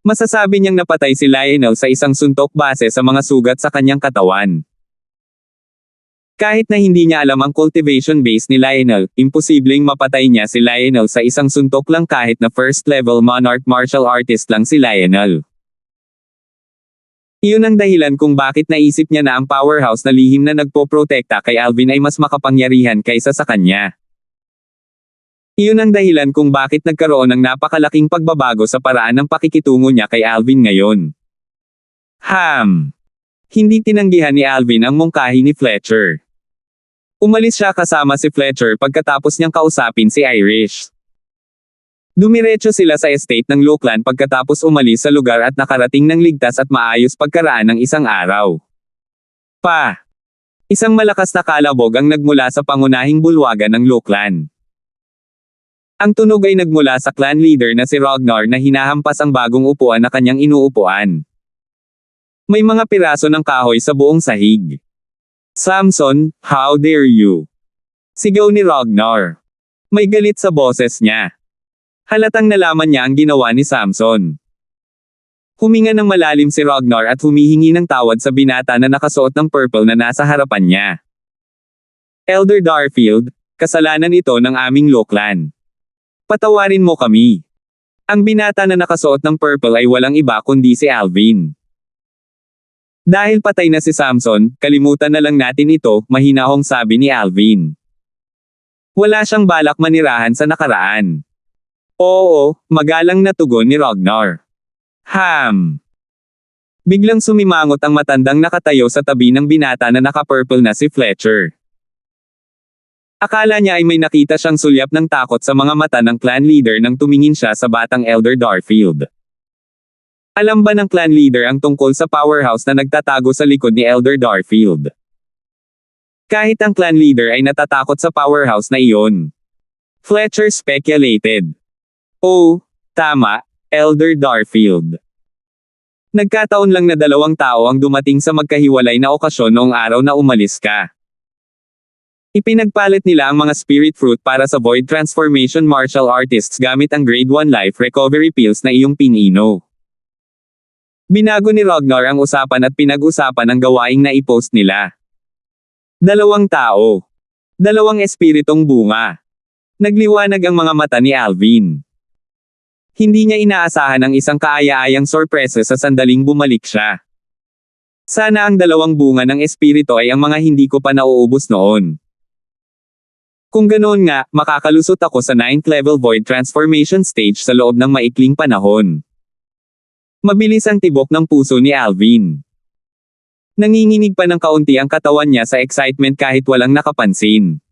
Masasabi niyang napatay si Lionel sa isang suntok base sa mga sugat sa kanyang katawan. Kahit na hindi niya alam ang cultivation base ni Lionel, imposibleng mapatay niya si Lionel sa isang suntok lang kahit na first level monarch martial artist lang si Lionel. Iyon ang dahilan kung bakit naisip niya na ang powerhouse na lihim na nagpoprotekta kay Alvin ay mas makapangyarihan kaysa sa kanya. Iyon ang dahilan kung bakit nagkaroon ng napakalaking pagbabago sa paraan ng pakikitungo niya kay Alvin ngayon. Hindi tinanggihan ni Alvin ang mungkahi ni Fletcher. Umalis siya kasama si Fletcher pagkatapos niyang kausapin si Irish. Dumiretso sila sa estate ng Lockland pagkatapos umalis sa lugar at nakarating ng ligtas at maayos pagkaraan ng isang araw. Isang malakas na kalabog ang nagmula sa pangunahing bulwagan ng Lockland. Ang tunog ay nagmula sa clan leader na si Ragnar na hinahampas ang bagong upuan na kanyang inuupuan. May mga piraso ng kahoy sa buong sahig. "Samson, how dare you?" Sigaw ni Ragnar. May galit sa boses niya. Halatang nalaman niya ang ginawa ni Samson. Huminga ng malalim si Ragnar at humihingi ng tawad sa binata na nakasuot ng purple na nasa harapan niya. "Elder Darfield, kasalanan ito ng aming Lockland. Patawarin mo kami." Ang binata na nakasuot ng purple ay walang iba kundi si Alvin. "Dahil patay na si Samson, kalimutan na lang natin ito," mahinahong sabi ni Alvin. Wala siyang balak manirahan sa nakaraan. "Oo," magalang na tugon ni Ragnar. Biglang sumimangot ang matandang nakatayo sa tabi ng binata na naka-purple na si Fletcher. Akala niya ay may nakita siyang sulyap ng takot sa mga mata ng clan leader nang tumingin siya sa batang Elder Darfield. Alam ba ng clan leader ang tungkol sa powerhouse na nagtatago sa likod ni Elder Darfield? Kahit ang clan leader ay natatakot sa powerhouse na iyon. Fletcher speculated. "Oh, tama, Elder Darfield. Nagkataon lang na 2 tao ang dumating sa magkahiwalay na okasyon noong araw na umalis ka. Ipinagpalit nila ang mga spirit fruit para sa void transformation martial artists gamit ang grade 1 life recovery pills na iyong pinino." Binago ni Ragnar ang usapan at pinag-usapan ang gawaing na i-post nila. 2 tao. 2 espiritong bunga. Nagliwanag ang mga mata ni Alvin. Hindi niya inaasahan ang isang kaaya-ayang sorpresa sa sandaling bumalik siya. Sana ang 2 bunga ng espirito ay ang mga hindi ko pa nauubos noon. Kung ganoon nga, makakalusot ako sa 9th level void transformation stage sa loob ng maikling panahon. Mabilis ang tibok ng puso ni Alvin. Nanginginig pa ng kaunti ang katawan niya sa excitement kahit walang nakapansin.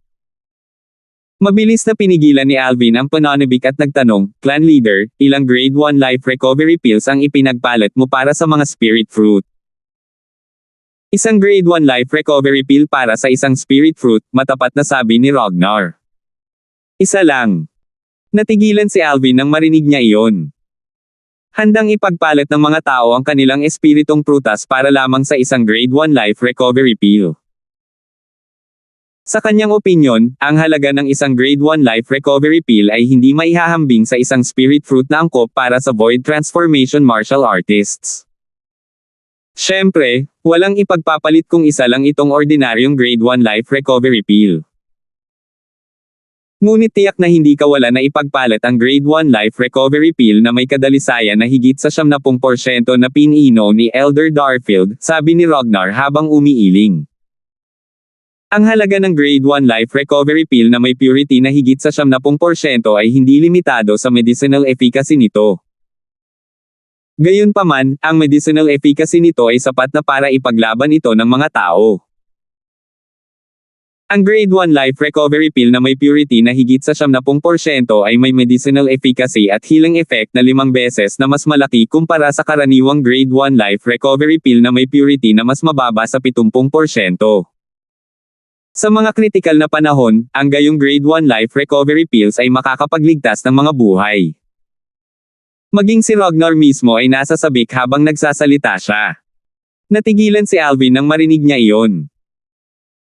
Mabilis na pinigilan ni Alvin ang pananabik at nagtanong, "Clan leader, ilang grade 1 life recovery pills ang ipinagpalit mo para sa mga spirit fruit?" "Isang grade 1 life recovery pill para sa isang spirit fruit," matapat na sabi ni Ragnar. "Isa lang." Natigilan si Alvin nang marinig niya iyon. Handang ipagpalit ng mga tao ang kanilang espiritong prutas para lamang sa isang grade 1 life recovery pill. Sa kanyang opinyon, ang halaga ng isang grade 1 life recovery pill ay hindi maihahambing sa isang spirit fruit na angkop para sa void transformation martial artists. Siyempre, walang ipagpapalit kung isa lang itong ordinaryong grade 1 life recovery pill. Ngunit tiyak na hindi kawalan na ipagpalit ang grade 1 life recovery pill na may kadalisayan na higit sa 70% na pinino ni Elder Darfield, sabi ni Ragnar habang umiiling. Ang halaga ng grade 1 life recovery pill na may purity na higit sa 70% ay hindi limitado sa medicinal efficacy nito. Gayunpaman, ang medicinal efficacy nito ay sapat na para ipaglaban ito ng mga tao. Ang grade 1 life recovery pill na may purity na higit sa 70% ay may medicinal efficacy at healing effect na 5 beses na mas malaki kumpara sa karaniwang grade 1 life recovery pill na may purity na mas mababa sa 70%. Sa mga kritikal na panahon, ang gayong grade 1 life recovery pills ay makakapagligtas ng mga buhay. Maging si Ragnar mismo ay nasa sabik habang nagsasalita siya. Natigilan si Alvin nang marinig niya iyon.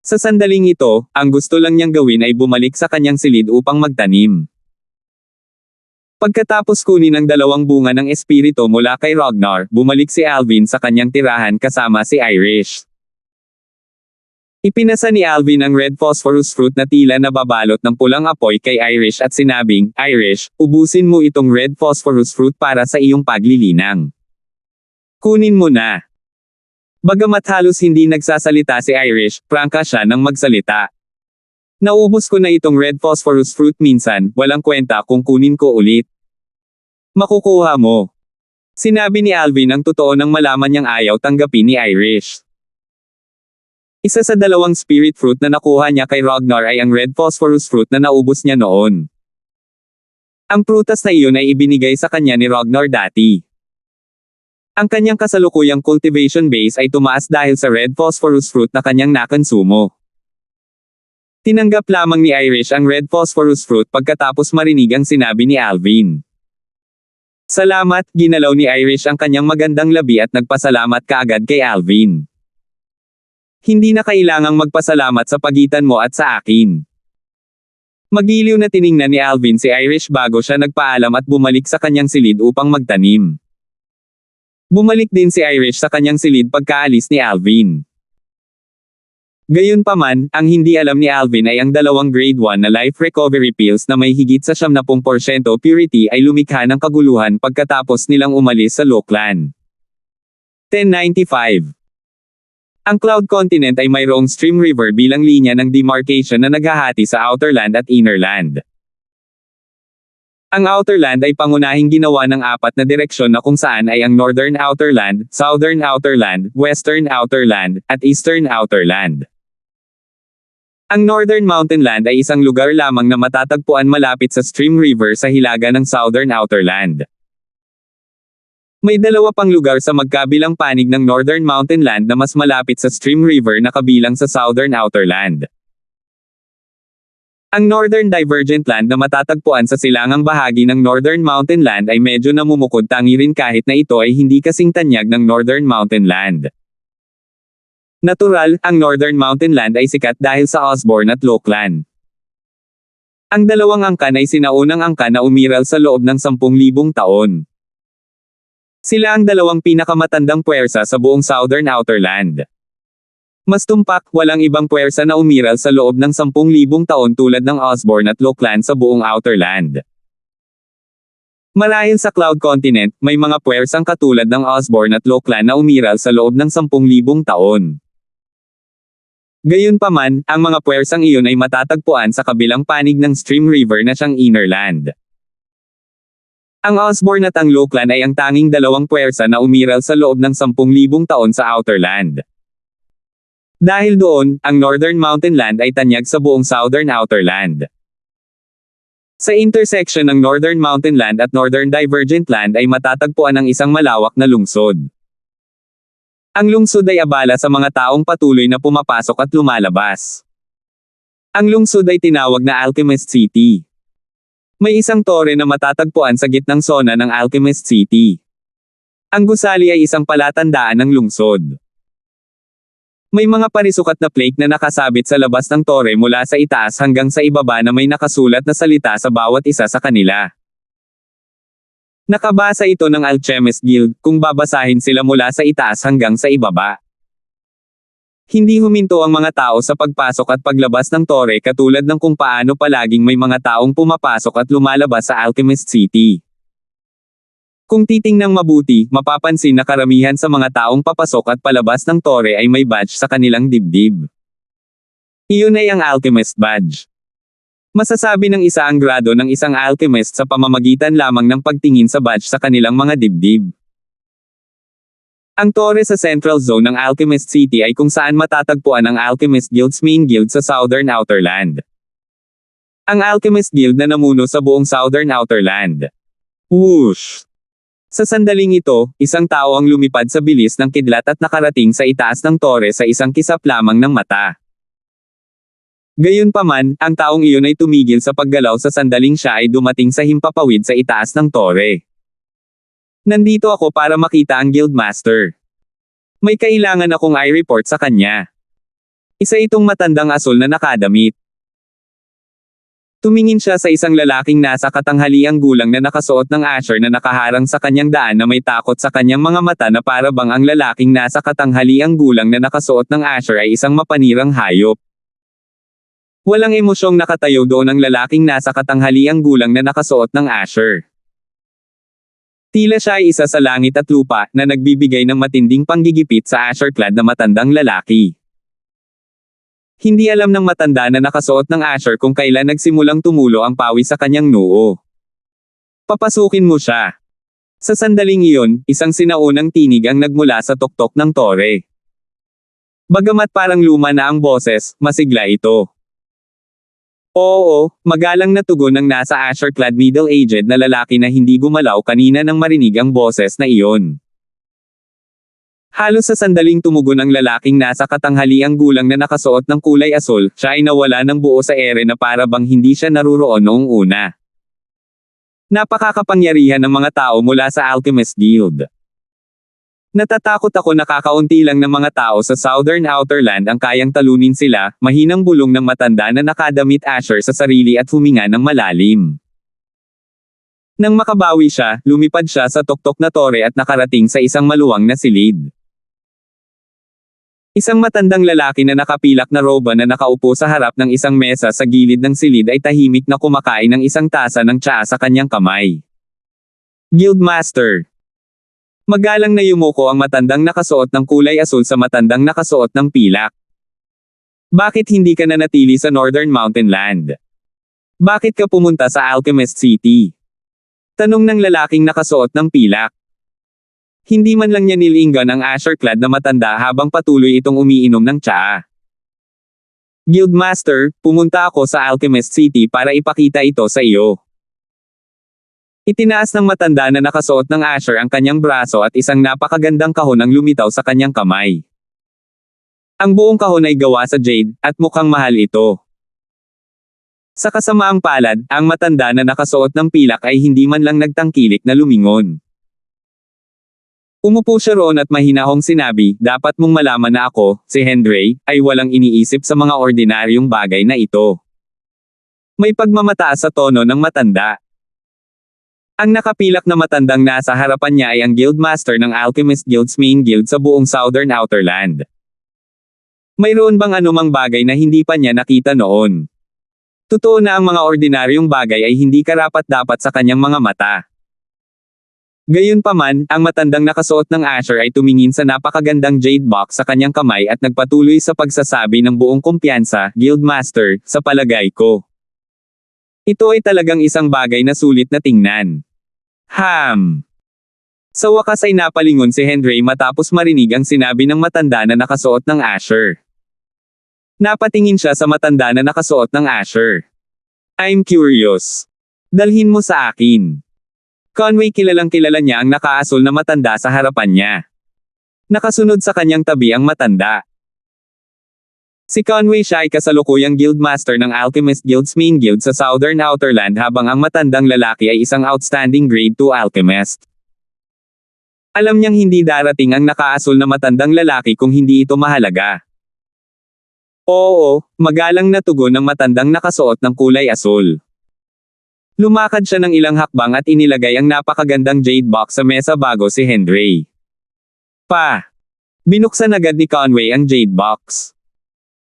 Sa sandaling ito, ang gusto lang niyang gawin ay bumalik sa kanyang silid upang magtanim. Pagkatapos kunin ang 2 bunga ng espiritu mula kay Ragnar, bumalik si Alvin sa kanyang tirahan kasama si Irish. Ipinasa ni Alvin ang red phosphorus fruit na tila nababalot ng pulang apoy kay Irish at sinabing, "Irish, ubusin mo itong red phosphorus fruit para sa iyong paglilinang. Kunin mo na." Bagamat halos hindi nagsasalita si Irish, prangka siya nang magsalita. "Naubos ko na itong red phosphorus fruit minsan, walang kwenta kung kunin ko ulit. Makukuha mo." Sinabi ni Alvin ang totoo nang malaman niyang ayaw tanggapin ni Irish. Isa sa 2 spirit fruit na nakuha niya kay Ragnar ay ang red phosphorus fruit na naubos niya noon. Ang prutas na iyon ay ibinigay sa kanya ni Ragnar dati. Ang kanyang kasalukuyang cultivation base ay tumaas dahil sa red phosphorus fruit na kanyang nakonsumo. Tinanggap lamang ni Irish ang red phosphorus fruit pagkatapos marinig ang sinabi ni Alvin. "Salamat," ginalaw ni Irish ang kanyang magandang labi at nagpasalamat kaagad kay Alvin. "Hindi na kailangang magpasalamat sa pagitan mo at sa akin." Magiliw na tiningnan ni Alvin si Irish bago siya nagpaalam at bumalik sa kanyang silid upang magtanim. Bumalik din si Irish sa kanyang silid pagkaalis ni Alvin. Gayunpaman, ang hindi alam ni Alvin ay ang 2 grade 1 na life recovery pills na may higit sa 70% purity ay lumikha ng kaguluhan pagkatapos nilang umalis sa Lochlan. 1095. Ang Cloud Continent ay mayroong Stream River bilang linya ng demarcation na naghahati sa Outer Land at Inner Land. Ang Outer Land ay pangunahing ginawa ng 4 na direksyon na kung saan ay ang Northern Outer Land, Southern Outer Land, Western Outer Land, at Eastern Outer Land. Ang Northern Mountain Land ay isang lugar lamang na matatagpuan malapit sa Stream River sa hilaga ng Southern Outer Land. May 2 pang lugar sa magkabilang panig ng Northern Mountain Land na mas malapit sa Stream River na kabilang sa Southern Outer Land. Ang Northern Divergent Land na matatagpuan sa silangang bahagi ng Northern Mountain Land ay medyo namumukod tangi rin kahit na ito ay hindi kasing tanyag ng Northern Mountain Land. Natural, ang Northern Mountain Land ay sikat dahil sa Osborne at Lochlan. Ang 2 angkan ay sinaunang angkan na umiral sa loob ng 10,000 taon. Sila ang 2 pinakamatandang puwersa sa buong Southern Outer Land. Mas tumpak, walang ibang puwersa na umiral sa loob ng 10,000 taon tulad ng Osborne at Lochlan sa buong Outer Land. Marahil sa Cloud Continent, may mga puwersang katulad ng Osborne at Lochlan na umiral sa loob ng 10,000 taon. Gayunpaman, ang mga puwersang iyon ay matatagpuan sa kabilang panig ng Stream River na siyang Inner Land. Ang Osborne at ang Lochlan ay ang tanging 2 puwersa na umiral sa loob ng 10,000 taon sa Outer Land. Dahil doon, ang Northern Mountain Land ay tanyag sa buong Southern Outer Land. Sa intersection ng Northern Mountain Land at Northern Divergent Land ay matatagpuan ang isang malawak na lungsod. Ang lungsod ay abala sa mga taong patuloy na pumapasok at lumalabas. Ang lungsod ay tinawag na Alchemist City. May isang tore na matatagpuan sa gitnang sona ng Alchemist City. Ang gusali ay isang palatandaan ng lungsod. May mga parisukat na plaque na nakasabit sa labas ng tore mula sa itaas hanggang sa ibaba na may nakasulat na salita sa bawat isa sa kanila. Nakabasa ito ng Alchemist Guild, kung babasahin sila mula sa itaas hanggang sa ibaba. Hindi huminto ang mga tao sa pagpasok at paglabas ng tore katulad ng kung paano palaging may mga taong pumapasok at lumalabas sa Alchemist City. Kung titingnang mabuti, mapapansin na karamihan sa mga taong papasok at palabas ng tore ay may badge sa kanilang dibdib. Iyon ay ang Alchemist Badge. Masasabi ng isa ang grado ng isang alchemist sa pamamagitan lamang ng pagtingin sa badge sa kanilang mga dibdib. Ang tore sa Central Zone ng Alchemist City ay kung saan matatagpuan ang Alchemist Guild's main guild sa Southern Outer Land. Ang Alchemist Guild na namuno sa buong Southern Outer Land. Whoosh! Sa sandaling ito, isang tao ang lumipad sa bilis ng kidlat at nakarating sa itaas ng tore sa isang kisap lamang ng mata. Gayunpaman, ang taong iyon ay tumigil sa paggalaw sa sandaling siya ay dumating sa himpapawid sa itaas ng tore. Nandito ako para makita ang Guildmaster. May kailangan akong i-report sa kanya. Isa itong matandang asul na nakadamit. Tumingin siya sa isang lalaking nasa katanghaliang gulang na nakasuot ng asher na nakaharang sa kanyang daan na may takot sa kanyang mga mata na para bang ang lalaking nasa katanghaliang gulang na nakasuot ng asher ay isang mapanirang hayop. Walang emosyong nakatayo doon ang lalaking nasa katanghaliang gulang na nakasuot ng asher. Tila siya ay isa sa langit at lupa na nagbibigay ng matinding panggigipit sa asher-clad na matandang lalaki. Hindi alam ng matanda na nakasuot ng asher kung kailan nagsimulang tumulo ang pawis sa kanyang noo. Papasukin mo siya. Sa sandaling iyon, isang sinaunang tinig ang nagmula sa tuktok ng tore. Bagamat parang luma na ang boses, masigla ito. Oo, magalang na tugon ng nasa asher-clad middle-aged na lalaki na hindi gumalaw kanina nang marinig ang boses na iyon. Halos sa sandaling tumugon ang lalaking nasa katanghaliang gulang na nakasuot ng kulay asul, siya ay nawala ng buo sa ere na para bang hindi siya naruroon noong una. Napakakapangyarihan ng mga tao mula sa Alchemist Guild. Natatakot ako na kakaunti lang ng mga tao sa Southern Outerland ang kayang talunin sila, mahinang bulong ng matanda na nakadamit asher sa sarili at huminga ng malalim. Nang makabawi siya, lumipad siya sa tuktok na tore at nakarating sa isang maluwang na silid. Isang matandang lalaki na nakapilak na roba na nakaupo sa harap ng isang mesa sa gilid ng silid ay tahimik na kumakain ng isang tasa ng tsaa sa kanyang kamay. Guildmaster. Magalang na yumuko ang matandang nakasuot ng kulay asul sa matandang nakasuot ng pilak. Bakit hindi ka nanatili sa Northern Mountain Land? Bakit ka pumunta sa Alchemist City? Tanong ng lalaking nakasuot ng pilak. Hindi man lang niya nilinggan ang asher-clad na matanda habang patuloy itong umiinom ng tsaa. Guildmaster, pumunta ako sa Alchemist City para ipakita ito sa iyo. Itinaas ng matanda na nakasuot ng asher ang kanyang braso at isang napakagandang kahon ang lumitaw sa kanyang kamay. Ang buong kahon ay gawa sa jade, at mukhang mahal ito. Sa kasamaang palad, ang matanda na nakasuot ng pilak ay hindi man lang nagtangkilik na lumingon. Umupo siya roon at mahinahong sinabi, dapat mong malaman na ako, si Henry, ay walang iniisip sa mga ordinaryong bagay na ito. May pagmamataas sa tono ng matanda. Ang nakapilak na matandang nasa harapan niya ay ang Guildmaster ng Alchemist Guild's main guild sa buong Southern Outerland. Mayroon bang anumang bagay na hindi pa niya nakita noon? Totoo na ang mga ordinaryong bagay ay hindi karapat-dapat sa kanyang mga mata. Gayunpaman, ang matandang nakasuot ng asher ay tumingin sa napakagandang jade box sa kanyang kamay at nagpatuloy sa pagsasabi ng buong kumpiyansa, Guildmaster, sa palagay ko. Ito ay talagang isang bagay na sulit na tingnan. Sa wakas ay napalingon si Henry matapos marinig ang sinabi ng matanda na nakasuot ng asher. Napatingin siya sa matanda na nakasuot ng asher. I'm curious. Dalhin mo sa akin. Conway kilalang-kilala niya ang nakaasul na matanda sa harapan niya. Nakasunod sa kanyang tabi ang matanda. Si Conway siya ay kasalukuyang guildmaster ng Alchemist Guild's main guild sa Southern Outerland habang ang matandang lalaki ay isang outstanding grade 2 alchemist. Alam niyang hindi darating ang nakaasul na matandang lalaki kung hindi ito mahalaga. Oo, magalang na tugon ng matandang nakasuot ng kulay asul. Lumakad siya ng ilang hakbang at inilagay ang napakagandang jade box sa mesa bago si Henry. Binuksan agad ni Conway ang jade box.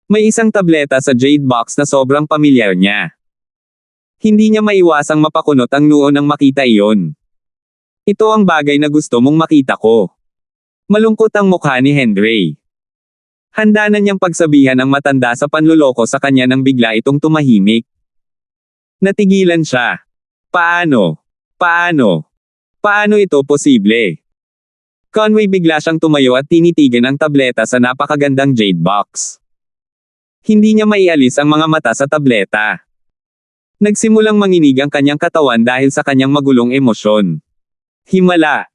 May isang tableta sa jade box na sobrang pamilyar niya. Hindi niya maiwasang mapakunot ang noo nang makita iyon. Ito ang bagay na gusto mong makita ko. Malungkot ang mukha ni Henry. Handa na niyang pagsabihan ang matanda sa panluloko sa kanya nang bigla itong tumahimik. Natigilan siya. Paano? Paano ito posible? Conway bigla siyang tumayo at tinitigan ang tableta sa napakagandang jade box. Hindi niya maialis ang mga mata sa tableta. Nagsimulang manginig ang kanyang katawan dahil sa kanyang magulong emosyon. Himala.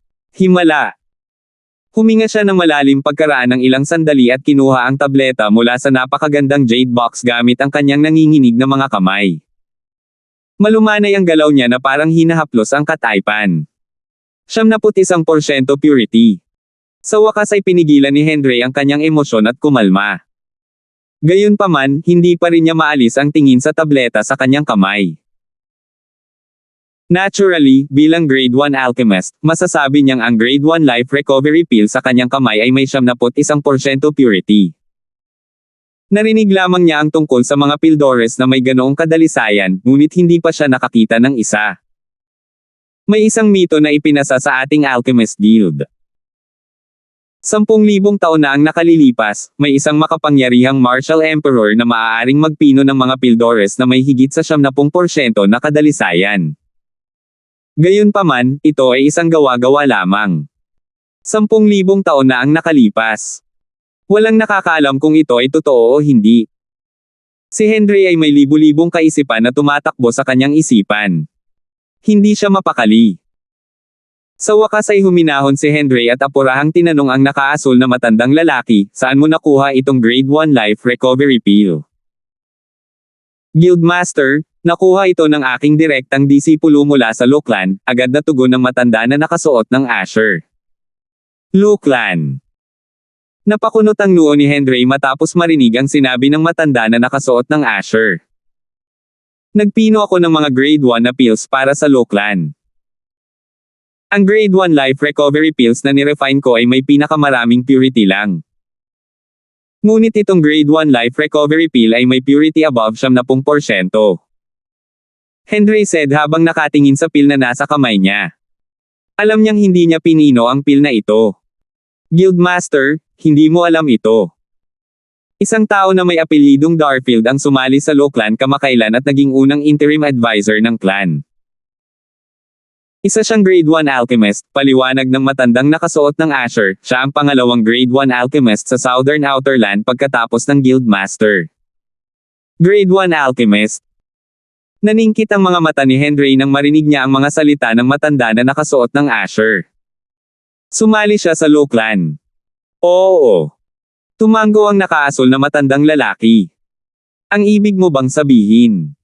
Huminga siya ng malalim pagkaraan ng ilang sandali at kinuha ang tableta mula sa napakagandang jade box gamit ang kanyang nanginginig na mga kamay. Malumanay ang galaw niya na parang hinahaplos ang kataypan. 71% purity. Sa wakas ay pinigilan ni Henry ang kanyang emosyon at kumalma. Gayunpaman, hindi pa rin niya maalis ang tingin sa tableta sa kanyang kamay. Naturally, bilang Grade 1 Alchemist, masasabi niyang ang Grade 1 Life Recovery Pill sa kanyang kamay ay may 71% purity. Narinig lamang niya ang tungkol sa mga Pildores na may ganoong kadalisayan, ngunit hindi pa siya nakakita ng isa. May isang mito na ipinasa sa ating Alchemist Guild. 10,000 taon na ang nakalilipas, may isang makapangyarihang martial emperor na maaaring magpino ng mga Pildores na may higit sa 70% na kadalisayan. Gayunpaman, ito ay isang gawa-gawa lamang. 10,000 taon na ang nakalipas. Walang nakakaalam kung ito ay totoo o hindi. Si Henry ay may libu-libong kaisipan na tumatakbo sa kanyang isipan. Hindi siya mapakali. Sa wakas ay huminahon si Henry at apurahang tinanong ang nakaasul na matandang lalaki, saan mo nakuha itong Grade 1 Life Recovery Pill? Guildmaster, nakuha ito ng aking direktang disipulo mula sa Luklan, agad na tugon ng matanda na nakasuot ng Asher. Luklan. Napakunot ang noo ni Henry matapos marinig ang sinabi ng matanda na nakasuot ng Asher. Nagpino ako ng mga Grade 1 na pills para sa Luklan. Ang Grade 1 Life Recovery Pills na nirefine ko ay may pinakamaraming purity lang. Ngunit itong Grade 1 Life Recovery Pill ay may purity above 70%. Henry said habang nakatingin sa pill na nasa kamay niya. Alam niyang hindi niya pinino ang pill na ito. Guildmaster, hindi mo alam ito. Isang tao na may apelyidong Darfield ang sumali sa Luklan kamakailan at naging unang interim advisor ng clan. Isa siyang Grade 1 Alchemist, paliwanag ng matandang nakasuot ng Asher, siya ang pangalawang Grade 1 Alchemist sa Southern Outerland pagkatapos ng Guildmaster. Grade 1 Alchemist. Naningkit ang mga mata ni Henry nang marinig niya ang mga salita ng matanda na nakasuot ng Asher. Sumali siya sa Luklan. Oo. Tumango ang nakaasul na matandang lalaki. Ang ibig mo bang sabihin?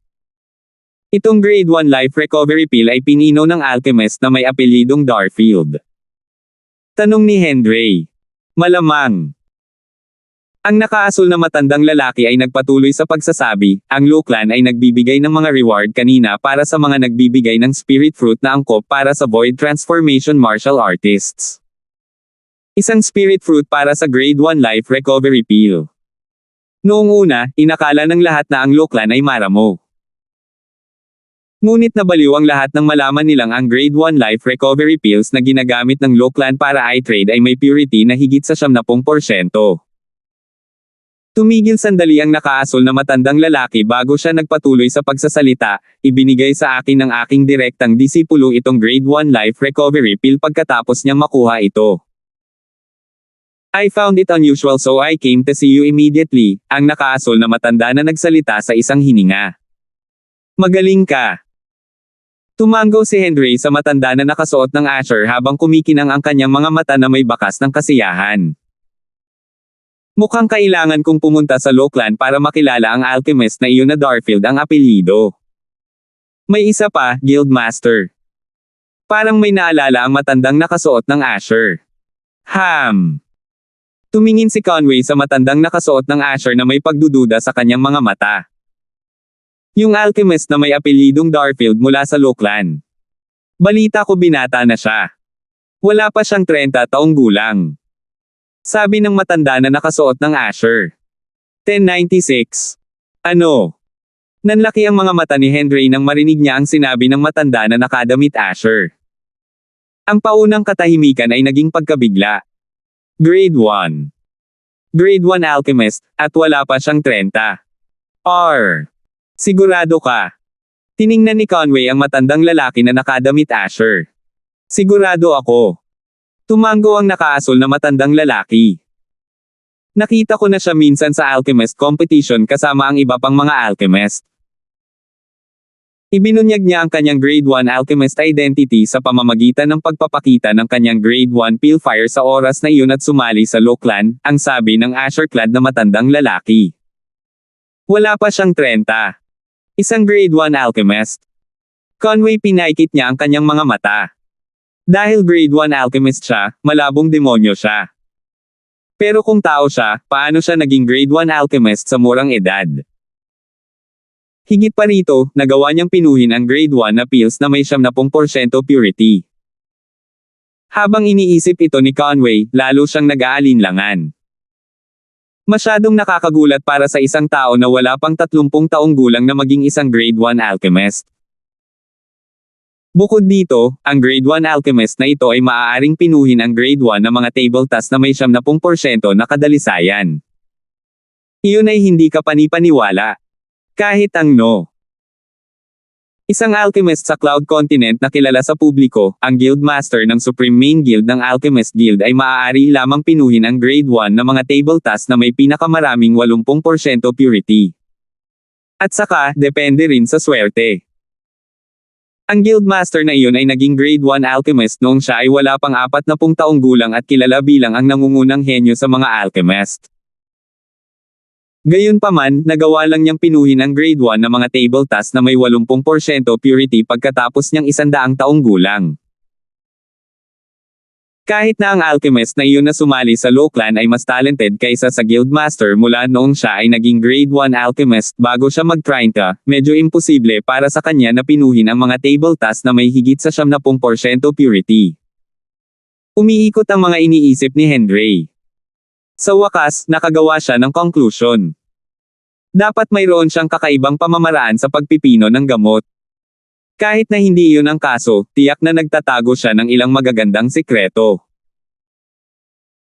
Itong Grade 1 Life Recovery Pill ay pinino ng alchemist na may apelyidong Darfield. Tanong ni Henry. Malamang. Ang nakaasul na matandang lalaki ay nagpatuloy sa pagsasabi, ang Luklan ay nagbibigay ng mga reward kanina para sa mga nagbibigay ng Spirit Fruit na angkop para sa Void Transformation Martial Artists. Isang Spirit Fruit para sa Grade 1 Life Recovery Pill. Noong una, inakala ng lahat na ang Luklan ay maramo. Ngunit nabaliw ang lahat nang malaman nilang ang Grade 1 Life Recovery Pills na ginagamit ng Luklan para i-trade ay may purity na higit sa 70%. Tumigil sandali ang nakaasul na matandang lalaki bago siya nagpatuloy sa pagsasalita, ibinigay sa akin ng aking direktang disipulo itong Grade 1 Life Recovery Pill pagkatapos niyang makuha ito. I found it unusual so I came to see you immediately, ang nakaasul na matanda na nagsalita sa isang hininga. Magaling ka. Tumango si Henry sa matanda na nakasuot ng Asher habang kumikinang ang kanyang mga mata na may bakas ng kasiyahan. Mukhang kailangan kong pumunta sa Luklan para makilala ang alchemist na iyon na Darfield ang apelyido. May isa pa, Guildmaster. Parang may naalala ang matandang nakasuot ng Asher. Tumingin si Conway sa matandang nakasuot ng Asher na may pagdududa sa kanyang mga mata. Yung alchemist na may apelyidong Darfield mula sa Luklan. Balita ko binata na siya. Wala pa siyang 30 taong gulang. Sabi ng matanda na nakasuot ng Asher. 1096. Ano? Nanlaki ang mga mata ni Henry nang marinig niya ang sinabi ng matanda na nakadamit Asher. Ang paunang katahimikan ay naging pagkabigla. Grade 1. Grade 1 Alchemist, at wala pa siyang 30. Sigurado ka? Tiningnan ni Conway ang matandang lalaki na nakadamit Asher. Sigurado ako. Tumango ang nakaasul na matandang lalaki. Nakita ko na siya minsan sa alchemist competition kasama ang iba pang mga alchemist. Ibinunyag niya ang kanyang Grade 1 Alchemist identity sa pamamagitan ng pagpapakita ng kanyang Grade 1 Pilfire sa oras na iyon at sumali sa Luklan, ang sabi ng Asher-clad na matandang lalaki. Wala pa siyang 30. Isang Grade 1 Alchemist. Conway pinaikit niya ang kanyang mga mata. Dahil Grade 1 Alchemist siya, malabong demonyo siya. Pero kung tao siya, paano siya naging grade 1 alchemist sa murang edad? Higit pa rito, nagawa niyang pinuhin ang grade 1 na pills na may 70% purity. Habang iniisip ito ni Conway, lalo siyang nag-aalinlangan. Masyadong nakakagulat para sa isang tao na wala pang 30 taong gulang na maging isang grade 1 alchemist. Bukod dito, ang grade 1 alchemist na ito ay maaaring pinuhin ang grade 1 na mga table task na may 70% na kadalisayan. Iyon ay hindi ka panipaniwala. Kahit ang no. Isang alchemist sa Cloud Continent na kilala sa publiko, ang Guildmaster ng Supreme Main Guild ng Alchemist Guild ay maaari lamang pinuhin ang grade 1 na mga table task na may pinakamaraming 80% purity. At saka, depende rin sa swerte. Ang Guildmaster na iyon ay naging grade 1 alchemist noong siya ay wala pang 40 taong gulang at kilala bilang ang nangungunang henyo sa mga alchemist. Gayunpaman, nagawa lang niyang pinuhin ang grade 1 na mga table task na may 80% purity pagkatapos niyang 100 taong gulang. Kahit na ang alchemist na iyon na sumali sa Low Clan ay mas talented kaysa sa Guildmaster mula noong siya ay naging grade 1 alchemist bago siya mag-30, medyo imposible para sa kanya na pinuhin ang mga table task na may higit sa 70% purity. Umiikot ang mga iniisip ni Henry. Sa wakas, nakagawa siya ng conclusion. Dapat mayroon siyang kakaibang pamamaraan sa pagpipino ng gamot. Kahit na hindi iyon ang kaso, tiyak na nagtatago siya ng ilang magagandang sikreto.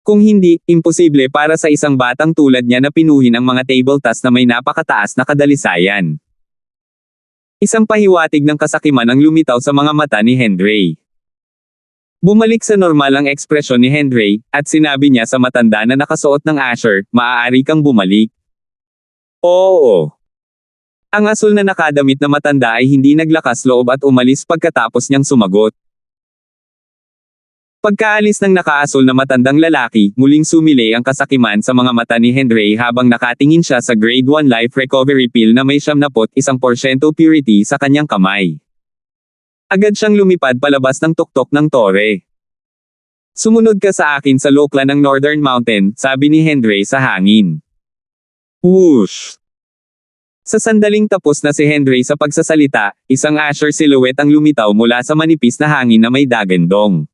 Kung hindi, imposible para sa isang batang tulad niya na pinuhin ang mga table task na may napakataas na kadalisayan. Isang pahiwatig ng kasakiman ang lumitaw sa mga mata ni Henry. Bumalik sa normal ang ekspresyon ni Henry, at sinabi niya sa matanda na nakasuot ng Asher, maaari kang bumalik. Oo. Ang asul na nakadamit na matanda ay hindi naglakas loob at umalis pagkatapos niyang sumagot. Pagkaalis ng nakaasul na matandang lalaki, muling sumilay ang kasakiman sa mga mata ni Henry habang nakatingin siya sa grade 1 life recovery pill na may 71% purity sa kanyang kamay. Agad siyang lumipad palabas ng tuktok ng tore. Sumunod ka sa akin sa Low Clan ng Northern Mountain, sabi ni Henry sa hangin. Whoosh! Sa sandaling tapos na si Henry sa pagsasalita, isang Asher silhouette ang lumitaw mula sa manipis na hangin na may dagandong.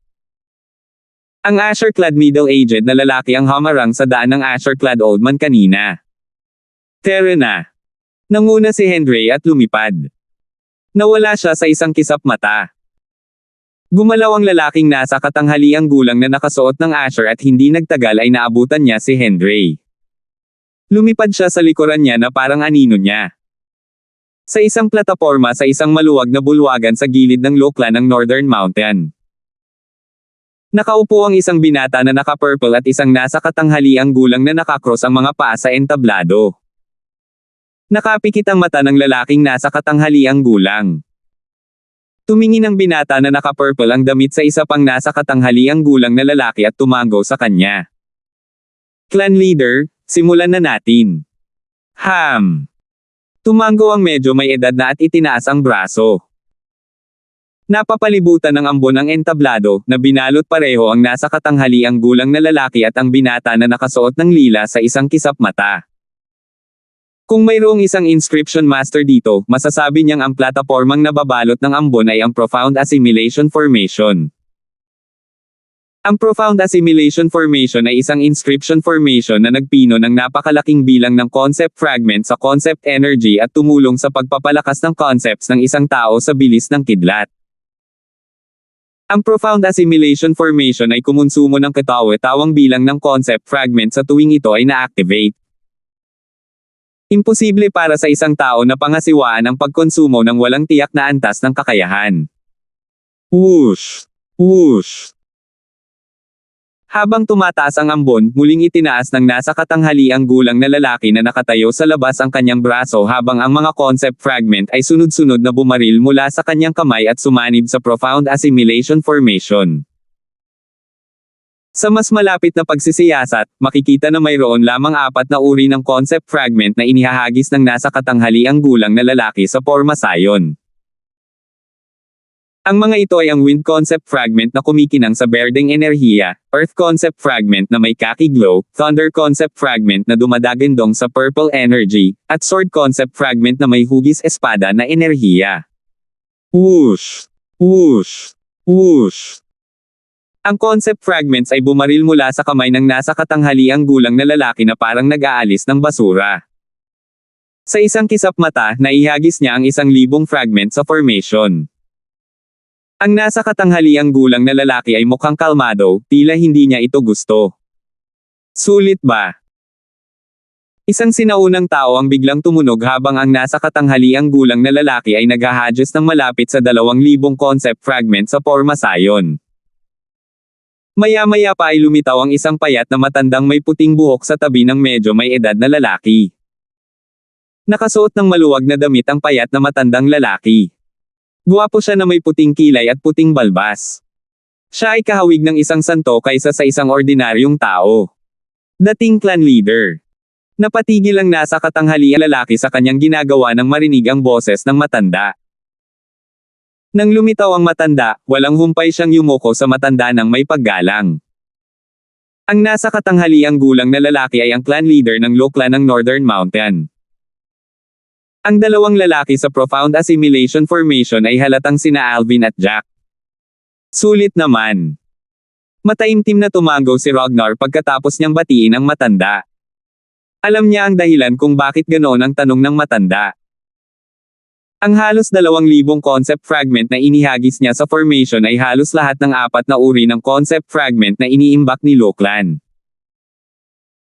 Ang Asher-clad middle-aged na lalaki ang humarang sa daan ng Asher-clad old man kanina. Tara na! Nanguna si Henry at lumipad. Nawala siya sa isang kisap mata. Gumalaw ang lalaking nasa katanghaliang gulang na nakasuot ng Asher at hindi nagtagal ay naabutan niya si Henry. Lumipad siya sa likuran niya na parang anino niya. Sa isang plataporma sa isang maluwag na bulwagan sa gilid ng Low Clan ng Northern Mountain. Nakaupo ang isang binata na naka-purple at isang nasa katanghaliang gulang na nakakross ang mga paa sa entablado. Nakapikit ang mata ng lalaking nasa katanghaliang gulang. Tumingin ang binata na naka-purple ang damit sa isa pang nasa katanghaliang gulang na lalaki at tumango sa kanya. Clan leader, simulan na natin. Tumango ang medyo may edad na at itinaas ang braso. Napapalibutan ng ambon ang entablado, na binalot pareho ang nasa katanghaliang gulang na lalaki at ang binata na nakasuot ng lila sa isang kisap mata. Kung mayroong isang inscription master dito, masasabi niyang ang platapormang nababalot ng ambon ay ang Profound Assimilation Formation. Ang Profound Assimilation Formation ay isang inscription formation na nagpino ng napakalaking bilang ng concept fragment sa concept energy at tumulong sa pagpapalakas ng concepts ng isang tao sa bilis ng kidlat. Ang Profound Assimilation Formation ay kumonsumo ng katawa-tawang bilang ng concept fragment sa tuwing ito ay na-activate. Imposible para sa isang tao na pangasiwaan ang pagkonsumo ng walang tiyak na antas ng kakayahan. Whoosh! Whoosh! Habang tumataas ang ambon, muling itinaas ng nasa katanghaliang gulang na lalaki na nakatayo sa labas ang kanyang braso habang ang mga concept fragment ay sunod-sunod na bumaril mula sa kanyang kamay at sumanib sa Profound Assimilation Formation. Sa mas malapit na pagsisiyasat, makikita na mayroon lamang 4 na uri ng concept fragment na inihahagis ng nasa katanghaliang gulang na lalaki sa porma sayon. Ang mga ito ay ang Wind Concept Fragment na kumikinang sa berdeng enerhiya, Earth Concept Fragment na may khaki glow, Thunder Concept Fragment na dumadagandong sa purple energy, at Sword Concept Fragment na may hugis espada na enerhiya. Whoosh! Whoosh! Whoosh! Ang concept fragments ay bumaril mula sa kamay ng nasa katanghaliang gulang na lalaki na parang nag-aalis ng basura. Sa isang kisap mata, naihagis niya ang 1,000 fragment sa formation. Ang nasa katanghaliang gulang na lalaki ay mukhang kalmado, tila hindi niya ito gusto. Sulit ba? Isang sinaunang tao ang biglang tumunog habang ang nasa katanghaliang gulang na lalaki ay naghahadjust ng malapit sa 2,000 concept fragment sa forma sayon. Maya-maya pa ay lumitaw ang isang payat na matandang may puting buhok sa tabi ng medyo may edad na lalaki. Nakasuot ng maluwag na damit ang payat na matandang lalaki. Guwapo siya na may puting kilay at puting balbas. Siya ay kahawig ng isang santo kaysa sa isang ordinaryong tao. Dating clan leader. Napatigil ang nasa katanghaliang lalaki sa kanyang ginagawa nang marinig ang boses ng matanda. Nang lumitaw ang matanda, walang humpay siyang yumuko sa matanda ng may paggalang. Ang nasa katanghaliang gulang na lalaki ay ang clan leader ng Lo Clan ng Northern Mountain. Ang dalawang lalaki sa Profound Assimilation Formation ay halatang sina Alvin at Jack. Sulit naman. Mataimtim na tumango si Ragnar pagkatapos niyang batiin ang matanda. Alam niya ang dahilan kung bakit ganoon ang tanong ng matanda. Ang halos 2,000 concept fragment na inihagis niya sa formation ay halos lahat ng 4 na uri ng concept fragment na iniimbak ni Lo Clan.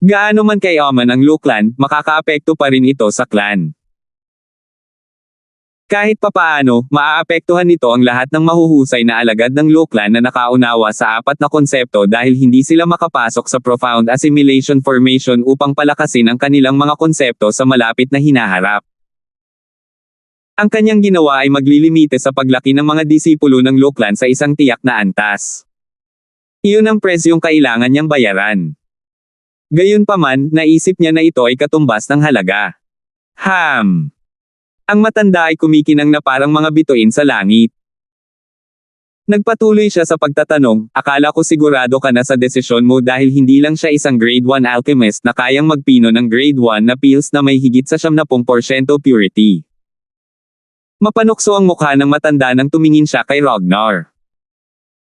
Gaano man kayaman ang Lo Clan, makakaapekto pa rin ito sa clan. Kahit papaano, maaapektuhan nito ang lahat ng mahuhusay na alagad ng Lo Clan na nakaunawa sa 4 na konsepto dahil hindi sila makapasok sa Profound Assimilation Formation upang palakasin ang kanilang mga konsepto sa malapit na hinaharap. Ang kanyang ginawa ay maglilimite sa paglaki ng mga disipulo ng Lo Clan sa isang tiyak na antas. Iyon ang presyong kailangan niyang bayaran. Gayunpaman, naisip niya na ito ay katumbas ng halaga. Ang matanda ay kumikinang na parang mga bituin sa langit. Nagpatuloy siya sa pagtatanong, akala ko sigurado ka na sa desisyon mo dahil hindi lang siya isang grade 1 alchemist na kayang magpino ng grade 1 na pills na may higit sa 70% purity. Mapanukso ang mukha ng matanda nang tumingin siya kay Ragnar.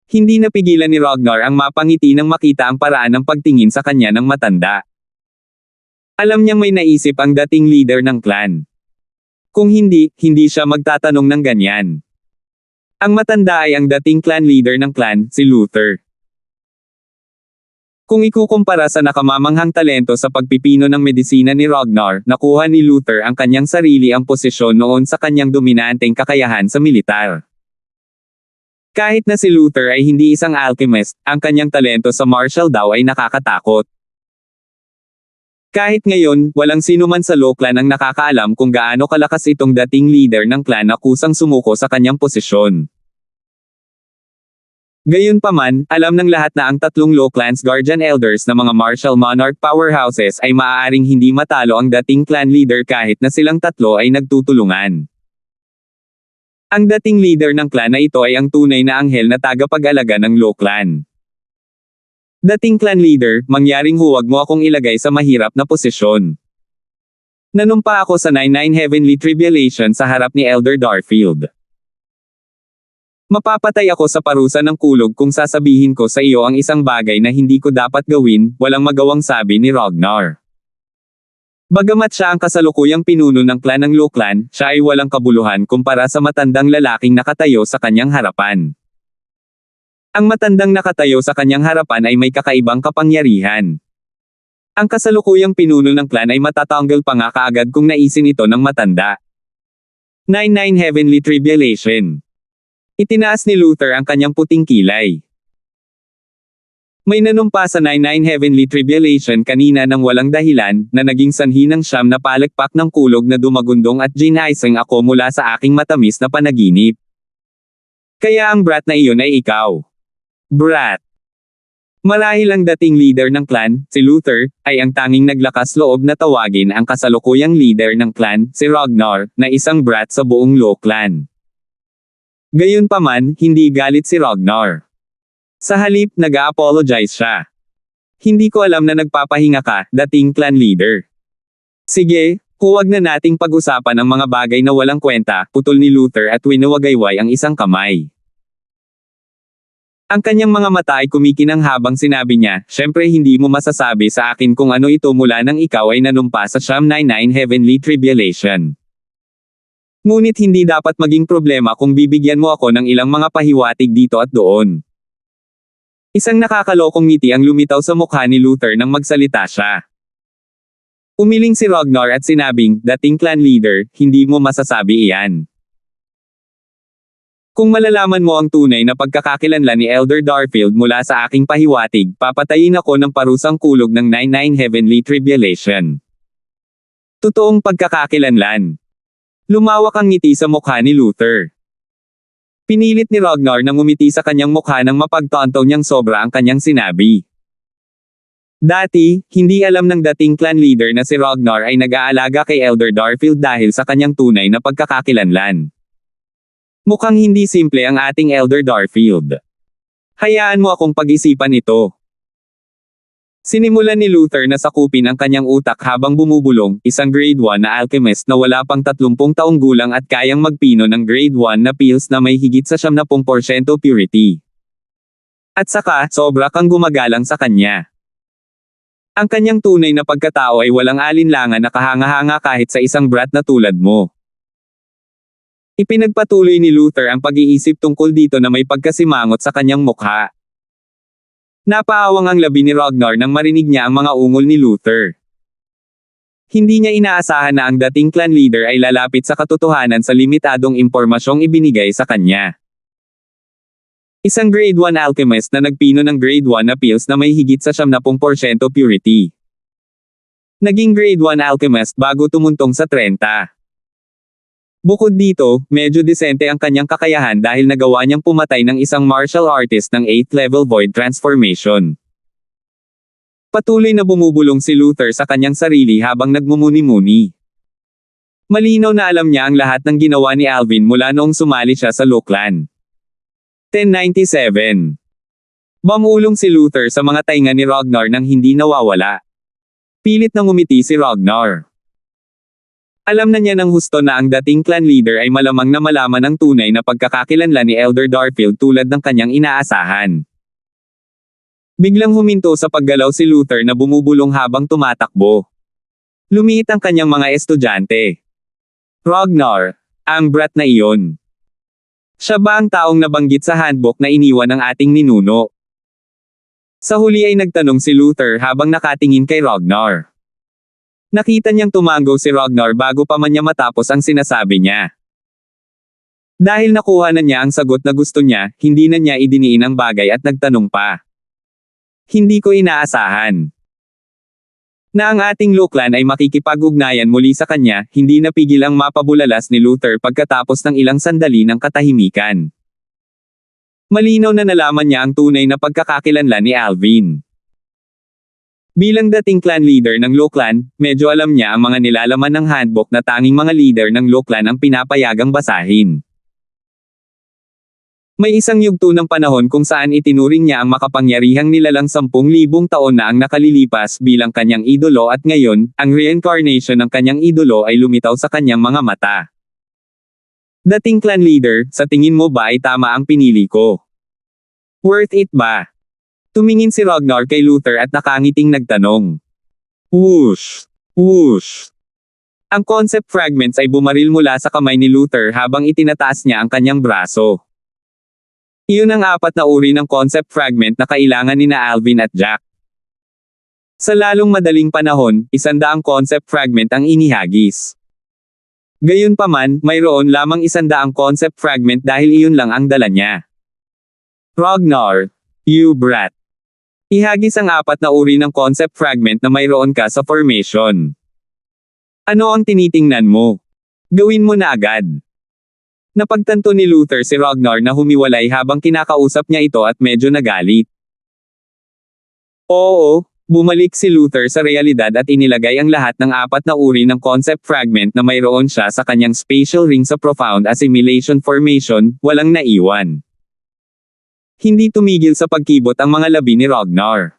Hindi napigilan ni Ragnar ang mapangiti nang makita ang paraan ng pagtingin sa kanya ng matanda. Alam niyang may naisip ang dating leader ng clan. Kung hindi siya magtatanong ng ganyan. Ang matanda ay ang dating clan leader ng clan, si Luther. Kung ikukumpara sa nakamamanghang talento sa pagpipino ng medisina ni Ragnar, nakuha ni Luther ang kanyang sarili ang posisyon noon sa kanyang dominanteng kakayahan sa militar. Kahit na si Luther ay hindi isang alchemist, ang kanyang talento sa martial daw ay nakakatakot. Kahit ngayon, walang sino man sa Lo Clan ang nakakaalam kung gaano kalakas itong dating leader ng clan na kusang sumuko sa kanyang posisyon. Gayunpaman, alam ng lahat na ang 3 Lo Clans Guardian Elders na mga martial monarch powerhouses ay maaaring hindi matalo ang dating clan leader kahit na silang 3 ay nagtutulungan. Ang dating leader ng clan na ito ay ang tunay na anghel na tagapag-alaga ng Lo Clan. Dating clan leader, mangyaring huwag mo akong ilagay sa mahirap na posisyon. Nanumpa ako sa 99 Heavenly Tribulation sa harap ni Elder Darfield. Mapapatay ako sa parusa ng kulog kung sasabihin ko sa iyo ang isang bagay na hindi ko dapat gawin, walang magawang sabi ni Ragnar. Bagamat siya ang kasalukuyang pinuno ng clan ng Lo Clan, siya ay walang kabuluhan kumpara sa matandang lalaking nakatayo sa kanyang harapan. Ang matandang nakatayo sa kanyang harapan ay may kakaibang kapangyarihan. Ang kasalukuyang pinuno ng clan ay matatanggal pa nga kaagad kung naisin ito ng matanda. 99 Heavenly Tribulation. Itinaas ni Luther ang kanyang puting kilay. May nanumpa sa 99 Heavenly Tribulation kanina ng walang dahilan, na naging sanhi ng siyam na palakpak ng kulog na dumagundong at ginising ako mula sa aking matamis na panaginip. Kaya ang brat na iyon ay ikaw. Brat. Marahil ang dating leader ng clan, si Luther, ay ang tanging naglakas loob na tawagin ang kasalukuyang leader ng clan, si Ragnar, na isang brat sa buong Lo Clan. Gayunpaman, hindi galit si Ragnar. Sa halip, nag-a-apologize siya. Hindi ko alam na nagpapahinga ka, dating clan leader. Sige, huwag na nating pag-usapan ang mga bagay na walang kwenta, putol ni Luther at winuwagayway ang isang kamay. Ang kanyang mga mata ay kumikinang habang sinabi niya, syempre hindi mo masasabi sa akin kung ano ito mula nang ikaw ay nanumpa sa Siyam 99 Heavenly Tribulation. Ngunit hindi dapat maging problema kung bibigyan mo ako ng ilang mga pahiwatig dito at doon. Isang nakakalokong ngiti ang lumitaw sa mukha ni Luther nang magsalita siya. Umiling si Ragnar at sinabing, dating clan leader, hindi mo masasabi iyan. Kung malalaman mo ang tunay na pagkakakilanlan ni Elder Darfield mula sa aking pahiwatig, papatayin ako ng parusang kulog ng 99 Heavenly Tribulation. Totoong pagkakakilanlan. Lumawak ang ngiti sa mukha ni Luther. Pinilit ni Ragnar na ngumiti sa kanyang mukha nang mapagtanto niyang sobra ang kanyang sinabi. Dati, hindi alam ng dating clan leader na si Ragnar ay nag-aalaga kay Elder Darfield dahil sa kanyang tunay na pagkakakilanlan. Mukhang hindi simple ang ating Elder Darfield. Hayaan mo akong pag-isipan ito. Sinimulan ni Luther na sakupin ang kanyang utak habang bumubulong, isang grade 1 na alchemist na wala pang 30 taong gulang at kayang magpino ng grade 1 na pills na may higit sa 70% purity. At saka, sobra kang gumagalang sa kanya. Ang kanyang tunay na pagkatao ay walang alinlangan na kahanga-hanga kahit sa isang brat na tulad mo. Ipinagpatuloy ni Luther ang pag-iisip tungkol dito na may pagkasimangot sa kanyang mukha. Napaawang ang labi ni Ragnar nang marinig niya ang mga ungol ni Luther. Hindi niya inaasahan na ang dating clan leader ay lalapit sa katotohanan sa limitadong impormasyong ibinigay sa kanya. Isang grade 1 alchemist na nagpino ng grade 1 na pills na may higit sa 70% purity. Naging grade 1 alchemist bago tumuntong sa 30. Bukod dito, medyo disente ang kanyang kakayahan dahil nagawa niyang pumatay ng isang martial artist ng 8th level void transformation. Patuloy na bumubulong si Luther sa kanyang sarili habang nagmumuni-muni. Malinaw na alam niya ang lahat ng ginawa ni Alvin mula noong sumali siya sa Lochlan. 1097. Bumulong si Luther sa mga tainga ni Ragnar nang hindi nawawala. Pilit na ngumiti si Ragnar. Alam na niya ng husto na ang dating clan leader ay malamang na malaman ang tunay na pagkakakilanlan ni Elder Darfield tulad ng kanyang inaasahan. Biglang huminto sa paggalaw si Luther na bumubulong habang tumatakbo. Lumiit ang kanyang mga estudyante. Ragnar, ang brat na iyon. Siya ba ang taong nabanggit sa handbook na iniwan ng ating ninuno? Sa huli ay nagtanong si Luther habang nakatingin kay Ragnar. Nakita niyang tumango si Ragnar bago pa man niya matapos ang sinasabi niya. Dahil nakuha na niya ang sagot na gusto niya, hindi na niya idiniin ang bagay at nagtanong pa. Hindi ko inaasahan na ang ating Lochlan ay makikipag-ugnayan muli sa kanya, hindi napigil ang mapabulalas ni Luther pagkatapos ng ilang sandali ng katahimikan. Malinaw na nalaman niya ang tunay na pagkakakilanlan ni Alvin. Bilang dating clan leader ng Lochlan, medyo alam niya ang mga nilalaman ng handbook na tanging mga leader ng Lochlan ang pinapayagang basahin. May isang yugto ng panahon kung saan itinuring niya ang makapangyarihang nilalang 10,000 taon na ang nakalilipas bilang kanyang idolo at ngayon, ang reincarnation ng kanyang idolo ay lumitaw sa kanyang mga mata. Dating clan leader, sa tingin mo ba ay tama ang pinili ko? Worth it ba? Tumingin si Ragnar kay Luther at nakangiting nagtanong. Whoosh! Whoosh! Ang concept fragments ay bumaril mula sa kamay ni Luther habang itinataas niya ang kanyang braso. Iyon ang 4 na uri ng concept fragment na kailangan nina Alvin at Jack. Sa lalong madaling panahon, 100 concept fragment ang inihagis. Gayunpaman, mayroon lamang 100 concept fragment dahil iyon lang ang dala niya. Ragnar, you brat. Ihagis ang 4 na uri ng concept fragment na mayroon ka sa formation. Ano ang tinitingnan mo? Gawin mo na agad. Napagtanto ni Luther si Ragnar na humiwalay habang kinakausap niya ito at medyo nagalit. Oo, Bumalik si Luther sa realidad at inilagay ang lahat ng 4 na uri ng concept fragment na mayroon siya sa kanyang spatial ring sa profound assimilation formation, walang naiwan. Hindi tumigil sa pagkibot ang mga labi ni Ragnar.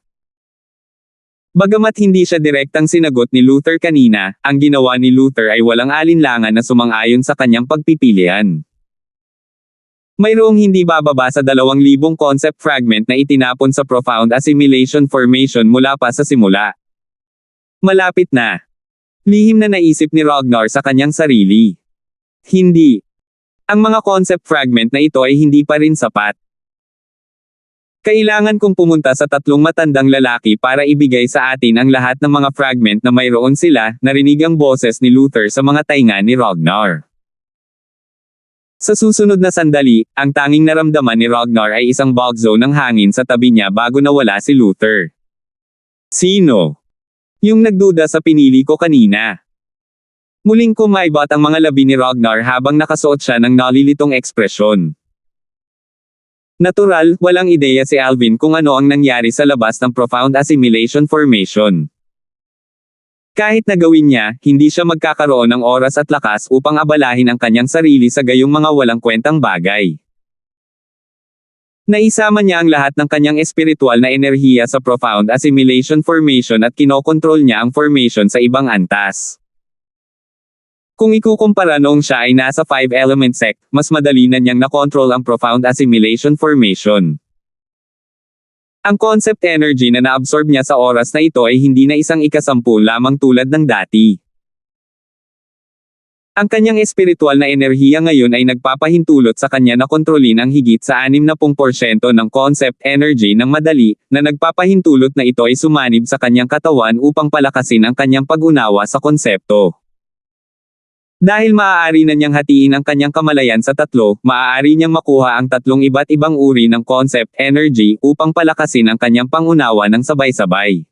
Bagamat hindi siya direktang sinagot ni Luther kanina, ang ginawa ni Luther ay walang alinlangan na sumang-ayon sa kanyang pagpipilian. Mayroong hindi bababa sa 2,000 concept fragment na itinapon sa profound assimilation formation mula pa sa simula. Malapit na. Lihim na naisip ni Ragnar sa kanyang sarili. Hindi. Ang mga concept fragment na ito ay hindi pa rin sapat. Kailangan kong pumunta sa 3 matandang lalaki para ibigay sa atin ang lahat ng mga fragment na mayroon sila, narinig ang boses ni Luther sa mga tainga ni Ragnar. Sa susunod na sandali, ang tanging naramdaman ni Ragnar ay isang bugzo ng hangin sa tabi niya bago nawala si Luther. Sino? Yung nagduda sa pinili ko kanina. Muling kumaibot ang mga labi ni Ragnar habang nakasuot siya ng nalilitong ekspresyon. Natural, walang ideya si Alvin kung ano ang nangyari sa labas ng profound assimilation formation. Kahit na gawin niya, hindi siya magkakaroon ng oras at lakas upang abalahin ang kanyang sarili sa gayong mga walang kwentang bagay. Naisama niya ang lahat ng kanyang espiritual na enerhiya sa profound assimilation formation at kinokontrol niya ang formation sa ibang antas. Kung ikukumpara noong siya ay nasa 5-element sect, mas madali na niyang nakontrol ang profound assimilation formation. Ang concept energy na naabsorb niya sa oras na ito ay hindi na 1/10 lamang tulad ng dati. Ang kanyang espiritual na enerhiya ngayon ay nagpapahintulot sa kanya na kontrolin ang higit sa 60% ng concept energy ng madali, na nagpapahintulot na ito ay sumanib sa kanyang katawan upang palakasin ang kanyang pag-unawa sa konsepto. Dahil maaari na niyang hatiin ang kanyang kamalayan sa 3, maaari niyang makuha ang 3 iba't ibang uri ng concept energy upang palakasin ang kanyang pangunawa ng sabay-sabay.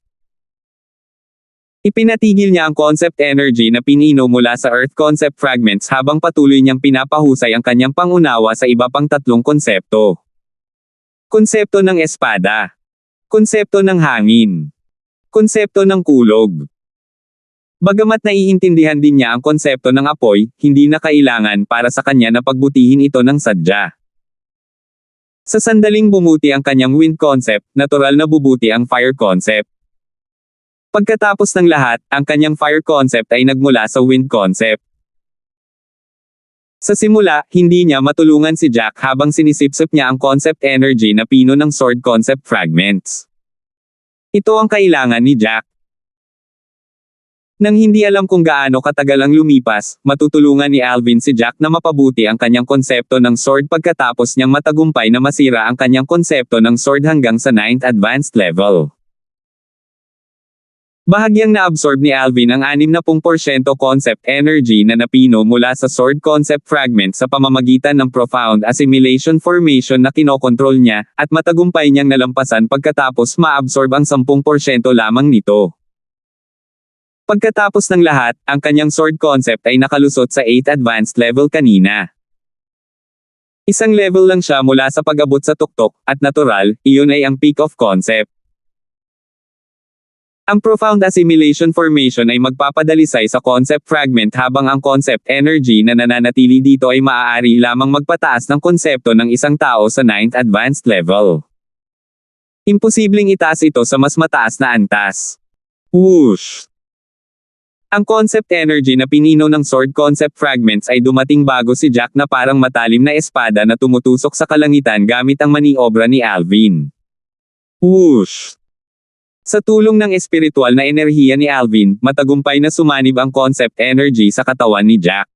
Ipinatigil niya ang concept energy na pinino mula sa Earth concept fragments habang patuloy niyang pinapahusay ang kanyang pangunawa sa iba pang 3 konsepto. Konsepto ng espada. Konsepto ng hangin. Konsepto ng kulog. Bagamat naiintindihan din niya ang konsepto ng apoy, hindi na kailangan para sa kanya na pagbutihin ito ng sadya. Sa sandaling bumuti ang kanyang wind concept, natural na bubuti ang fire concept. Pagkatapos ng lahat, ang kanyang fire concept ay nagmula sa wind concept. Sa simula, hindi niya matulungan si Jack habang sinisipsip niya ang concept energy na pino ng sword concept fragments. Ito ang kailangan ni Jack. Nang hindi alam kung gaano katagal ang lumipas, matutulungan ni Alvin si Jack na mapabuti ang kanyang konsepto ng sword pagkatapos niyang matagumpay na masira ang kanyang konsepto ng sword hanggang sa 9th advanced level. Bahagyang na-absorb ni Alvin ang 60% concept energy na napino mula sa sword concept fragment sa pamamagitan ng profound assimilation formation na kinokontrol niya, at matagumpay niyang nalampasan pagkatapos ma-absorb ang 10% lamang nito. Pagkatapos ng lahat, ang kanyang sword concept ay nakalusot sa 8th advanced level kanina. Isang level lang siya mula sa pag-abot sa tuktok, at natural, iyon ay ang peak of concept. Ang profound assimilation formation ay magpapadalisay sa concept fragment habang ang concept energy na nananatili dito ay maaari lamang magpataas ng konsepto ng isang tao sa 9th advanced level. Imposibleng itaas ito sa mas mataas na antas. Whoosh! Ang concept energy na pinino ng sword concept fragments ay dumating bago si Jack na parang matalim na espada na tumutusok sa kalangitan gamit ang maniobra ni Alvin. Whoosh! Sa tulong ng espiritual na enerhiya ni Alvin, matagumpay na sumanib ang concept energy sa katawan ni Jack.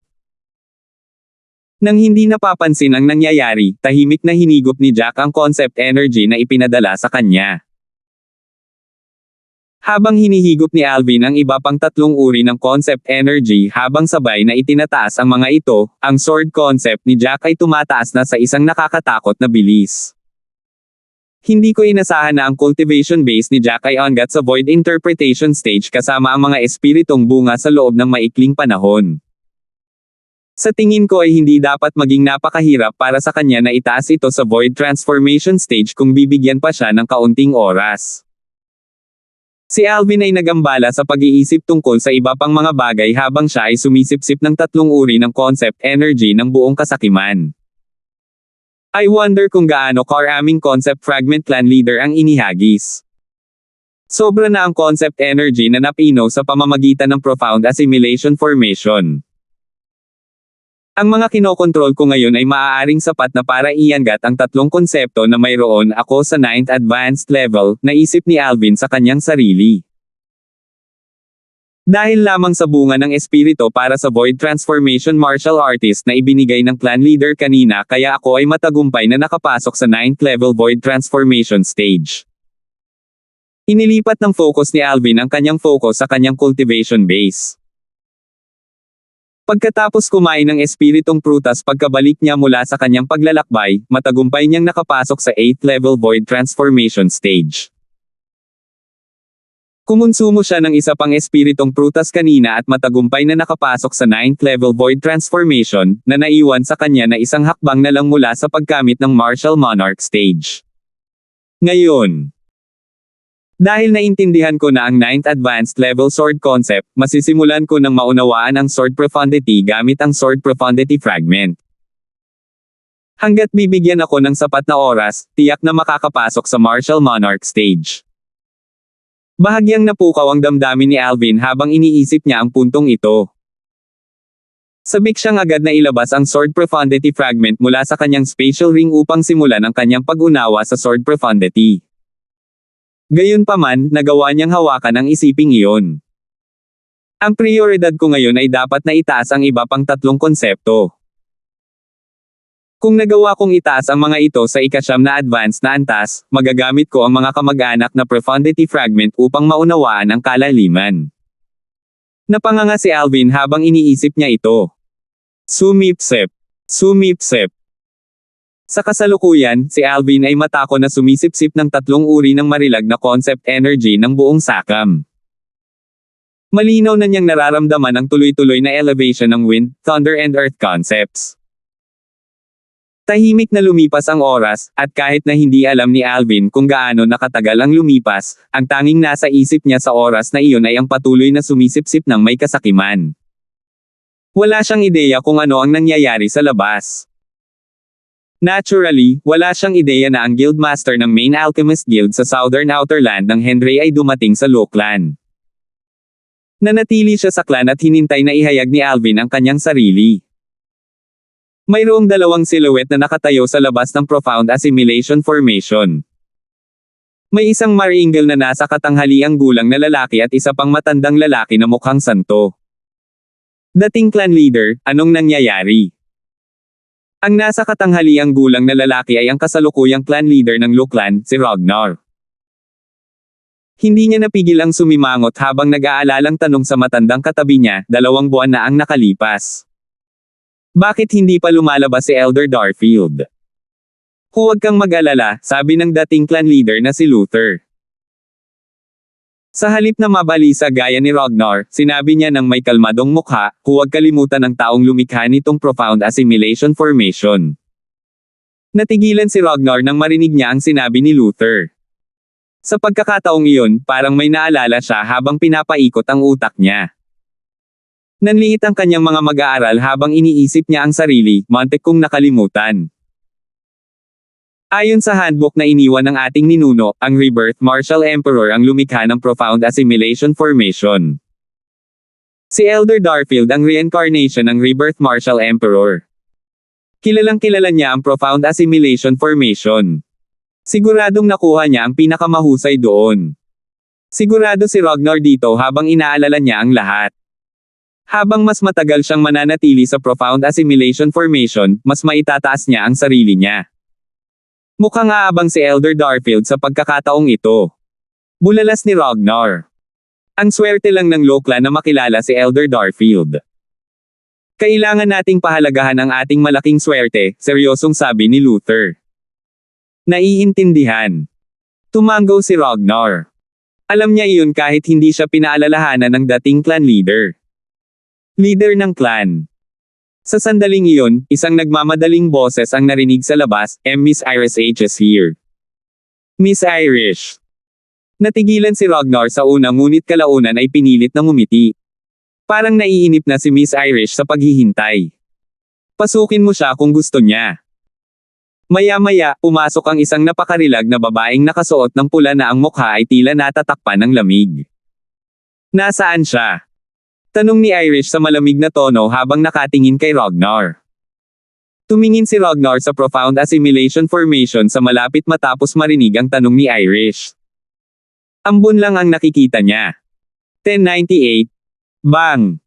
Nang hindi napapansin ang nangyayari, tahimik na hinigop ni Jack ang concept energy na ipinadala sa kanya. Habang hinihigop ni Alvin ang iba pang 3 uri ng concept energy habang sabay na itinataas ang mga ito, ang sword concept ni Jack ay tumataas na sa isang nakakatakot na bilis. Hindi ko inasahan na ang cultivation base ni Jack ay hanggat sa void interpretation stage kasama ang mga espiritong bunga sa loob ng maikling panahon. Sa tingin ko ay hindi dapat maging napakahirap para sa kanya na itaas ito sa void transformation stage kung bibigyan pa siya ng kaunting oras. Si Alvin ay nagambala sa pag-iisip tungkol sa iba pang mga bagay habang siya ay sumisipsip ng tatlong uri ng concept energy ng buong kasakiman. I wonder kung gaano karaming concept fragment clan leader ang inihagis. Sobra na ang concept energy na napino sa pamamagitan ng profound assimilation formation. Ang mga kinokontrol ko ngayon ay maaaring sapat na para iangat ang tatlong konsepto na mayroon ako sa 9th advanced level, naisip ni Alvin sa kanyang sarili. Dahil lamang sa bunga ng espiritu para sa Void Transformation Martial Artist na ibinigay ng clan leader kanina kaya ako ay matagumpay na nakapasok sa 9th level Void Transformation stage. Inilipat ng focus ni Alvin ang kanyang focus sa kanyang cultivation base. Pagkatapos kumain ng espiritong prutas pagkabalik niya mula sa kanyang paglalakbay, matagumpay niyang nakapasok sa 8th level Void Transformation stage. Kumonsumo siya ng isa pang espiritong prutas kanina at matagumpay na nakapasok sa 9th level Void Transformation, na naiwan sa kanya na isang hakbang na lang mula sa pagkamit ng Martial Monarch stage. Ngayon, dahil naintindihan ko na ang 9th advanced level sword concept, masisimulan ko ng maunawaan ang sword profundity gamit ang sword profundity fragment. Hanggat bibigyan ako ng sapat na oras, tiyak na makakapasok sa Martial Monarch stage. Bahagyang napukaw ang damdamin ni Alvin habang iniisip niya ang puntong ito. Sabik siyang agad na ilabas ang sword profundity fragment mula sa kanyang spatial ring upang simulan ang kanyang pag-unawa sa sword profundity. Gayunpaman, nagawa niyang hawakan ang isiping iyon. Ang prioridad ko ngayon ay dapat na itaas ang iba pang tatlong konsepto. Kung nagawa kong itaas ang mga ito sa ika-9 na advanced na antas, magagamit ko ang mga kamag-anak na profundity fragment upang maunawaan ang kalaliman. Napanganga si Alvin habang iniisip niya ito. Sumipsip. Sumipsip. Sa kasalukuyan, si Alvin ay matako na sumisipsip ng tatlong uri ng marilag na concept energy ng buong sakam. Malinaw na niyang nararamdaman ang tuloy-tuloy na elevation ng wind, thunder and earth concepts. Tahimik na lumipas ang oras, at kahit na hindi alam ni Alvin kung gaano nakatagal ang lumipas, ang tanging nasa isip niya sa oras na iyon ay ang patuloy na sumisipsip ng may kasakiman. Wala siyang ideya kung ano ang nangyayari sa labas. Naturally, wala siyang ideya na ang guildmaster ng Main Alchemist Guild sa Southern Outer Land ng Henry ay dumating sa Lo Clan. Nanatili siya sa clan at hinintay na ihayag ni Alvin ang kanyang sarili. Mayroong dalawang silhouette na nakatayo sa labas ng Profound Assimilation Formation. May isang maringal na nasa katanghaliang gulang na lalaki at isa pang matandang lalaki na mukhang santo. Dating clan leader, anong nangyayari? Ang nasa katanghaliang gulang na lalaki ay ang kasalukuyang clan leader ng Lo Clan, si Ragnar. Hindi niya napigil ang sumimangot habang nag-aalalang tanong sa matandang katabi niya, 2 buwan na ang nakalipas. Bakit hindi pa lumalabas si Elder Darfield? Huwag kang mag-alala, sabi ng dating clan leader na si Luther. Sa halip na mabalisa gaya ni Ragnar, sinabi niya ng may kalmadong mukha, huwag kalimutan ang taong lumikha nitong Profound Assimilation Formation. Natigilan si Ragnar nang marinig niya ang sinabi ni Luther. Sa pagkakataong iyon, parang may naalala siya habang pinapaikot ang utak niya. Nanliit ang kanyang mga mag-aaral habang iniisip niya ang sarili, muntik kong nakalimutan. Ayon sa handbook na iniwan ng ating ninuno, ang Rebirth Martial Emperor ang lumikha ng Profound Assimilation Formation. Si Elder Darfield ang reincarnation ng Rebirth Martial Emperor. Kilalang kilala niya ang Profound Assimilation Formation. Siguradong nakuha niya ang pinakamahusay doon. Sigurado si Ragnar dito habang inaalala niya ang lahat. Habang mas matagal siyang mananatili sa Profound Assimilation Formation, mas maitataas niya ang sarili niya. Mukhang aabang si Elder Darfield sa pagkakataong ito. Bulalas ni Ragnar. Ang swerte lang ng Lo Clan na makilala si Elder Darfield. Kailangan nating pahalagahan ang ating malaking swerte, seryosong sabi ni Luther. Naiintindihan. Tumanggaw si Ragnar. Alam niya iyon kahit hindi siya pinaalalahanan ng dating clan leader. Leader ng clan. Sa sandaling iyon, isang nagmamadaling boses ang narinig sa labas, Miss Iris H is here. Miss Irish. Natigilan si Ragnar sa una ngunit kalaunan ay pinilit na ngumiti. Parang naiinip na si Miss Irish sa paghihintay. Pasukin mo siya kung gusto niya. Maya-maya, pumasok ang isang napakarilag na babaeng nakasuot ng pula na ang mukha ay tila natatakpan ng lamig. Nasaan siya? Tanong ni Irish sa malamig na tono habang nakatingin kay Ragnar. Tumingin si Ragnar sa profound assimilation formation sa malapit matapos marinig ang tanong ni Irish. Ambon lang ang nakikita niya. 1098. Bang!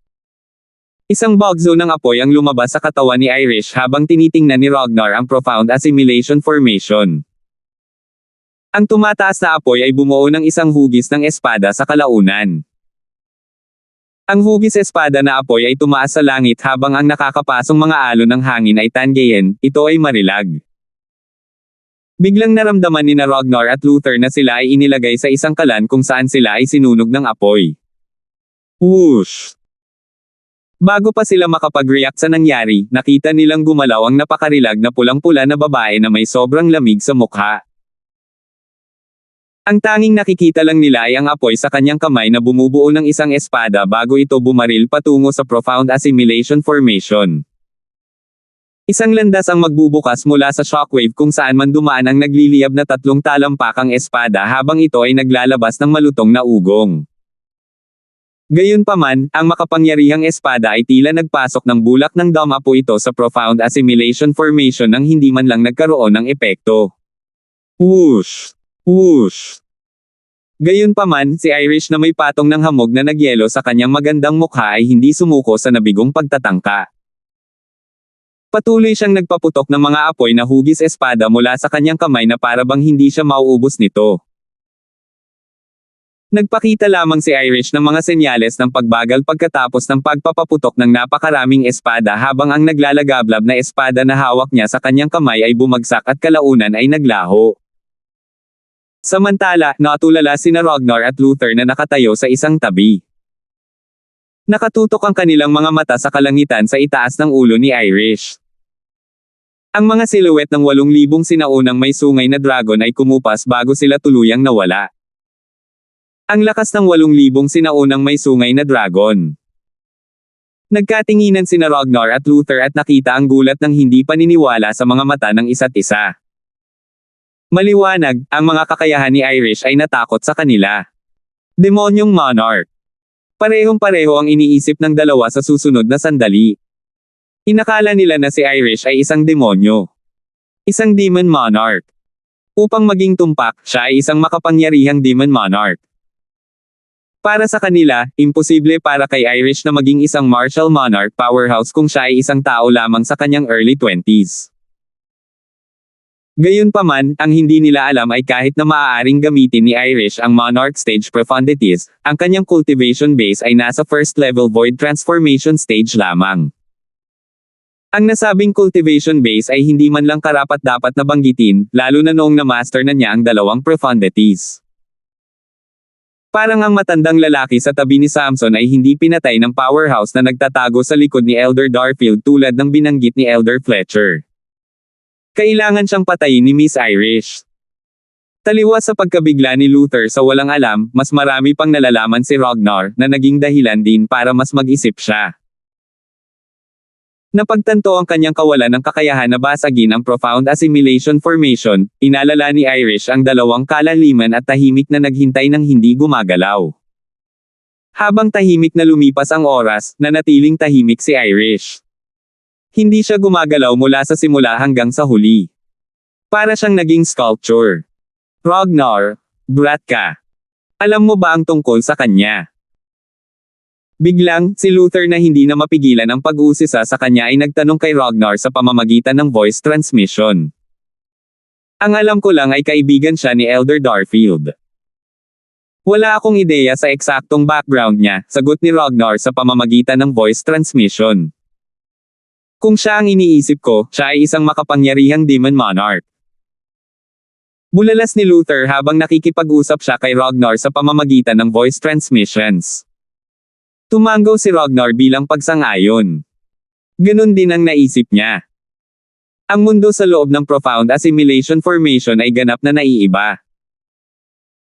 Isang bugzo ng apoy ang lumabas sa katawan ni Irish habang tinitingnan ni Ragnar ang profound assimilation formation. Ang tumataas na apoy ay bumuo ng isang hugis ng espada sa kalaunan. Ang hugis espada na apoy ay tumaas sa langit habang ang nakakapasong mga alon ng hangin ay tangayen, ito ay marilag. Biglang naramdaman ni Ragnar at Luther na sila ay inilagay sa isang kalan kung saan sila ay sinunog ng apoy. Whoosh! Bago pa sila makapag-react sa nangyari, nakita nilang gumalaw ang napakarilag na pulang-pula na babae na may sobrang lamig sa mukha. Ang tanging nakikita lang nila ay ang apoy sa kanyang kamay na bumubuo ng isang espada bago ito bumaril patungo sa profound assimilation formation. Isang landas ang magbubukas mula sa shockwave kung saan man dumaan ang nagliliyab na 3 talampakang espada habang ito ay naglalabas ng malutong na ugong. Gayunpaman, ang makapangyarihang espada ay tila nagpasok ng bulak ng damapo ito sa profound assimilation formation nang hindi man lang nagkaroon ng epekto. Whoosh! Whoosh! Gayunpaman, si Irish na may patong ng hamog na nagyelo sa kanyang magandang mukha ay hindi sumuko sa nabigong pagtatangka. Patuloy siyang nagpaputok ng mga apoy na hugis espada mula sa kanyang kamay na para bang hindi siya mauubos nito. Nagpakita lamang si Irish ng mga senyales ng pagbagal pagkatapos ng pagpapaputok ng napakaraming espada habang ang naglalagablab na espada na hawak niya sa kanyang kamay ay bumagsak at kalaunan ay naglaho. Samantala, natulala sina Ragnar at Luther na nakatayo sa isang tabi. Nakatutok ang kanilang mga mata sa kalangitan sa itaas ng ulo ni Irish. Ang mga silhouette ng 8,000 sinaunang may sungay na dragon ay kumupas bago sila tuluyang nawala. Ang lakas ng 8,000 sinaunang may sungay na dragon. Nagkatinginan sina Ragnar at Luther at nakita ang gulat ng hindi paniniwala sa mga mata ng isa't isa. Maliwanag, ang mga kakayahan ni Irish ay natakot sa kanila. Demonyong Monarch. Parehong-pareho ang iniisip ng dalawa sa susunod na sandali. Inakala nila na si Irish ay isang demonyo. Isang Demon Monarch. Upang maging tumpak, siya ay isang makapangyarihang Demon Monarch. Para sa kanila, imposible para kay Irish na maging isang martial monarch powerhouse kung siya ay isang tao lamang sa kanyang early 20s. Gayunpaman, ang hindi nila alam ay kahit na maaaring gamitin ni Irish ang monarch stage profundities, ang kanyang cultivation base ay nasa first level void transformation stage lamang. Ang nasabing cultivation base ay hindi man lang karapat-dapat na banggitin, lalo na noong na-master na niya ang 2 profundities. Parang ang matandang lalaki sa tabi ni Samson ay hindi pinatay ng powerhouse na nagtatago sa likod ni Elder Darfield tulad ng binanggit ni Elder Fletcher. Kailangan siyang patayin ni Miss Irish. Taliwas sa pagkabigla ni Luther sa walang alam, mas marami pang nalalaman si Ragnar na naging dahilan din para mas mag-isip siya. Napagtanto ang kanyang kawalan ng kakayahan na basagin ang profound assimilation formation, inalala ni Irish ang 2 kalaliman at tahimik na naghintay ng hindi gumagalaw. Habang tahimik na lumipas ang oras, nanatiling tahimik si Irish. Hindi siya gumagalaw mula sa simula hanggang sa huli. Para siyang naging sculpture. Ragnar, brat ka. Alam mo ba ang tungkol sa kanya? Biglang, si Luther na hindi na mapigilan ang pag-uusisa sa kanya ay nagtanong kay Ragnar sa pamamagitan ng voice transmission. Ang alam ko lang ay kaibigan siya ni Elder Darfield. Wala akong ideya sa eksaktong background niya, sagot ni Ragnar sa pamamagitan ng voice transmission. Kung siya ang iniisip ko, siya ay isang makapangyarihang Demon Monarch. Bulalas ni Luther habang nakikipag-usap siya kay Ragnar sa pamamagitan ng voice transmissions. Tumango si Ragnar bilang pagsang-ayon. Ganun din ang naisip niya. Ang mundo sa loob ng profound assimilation formation ay ganap na naiiba.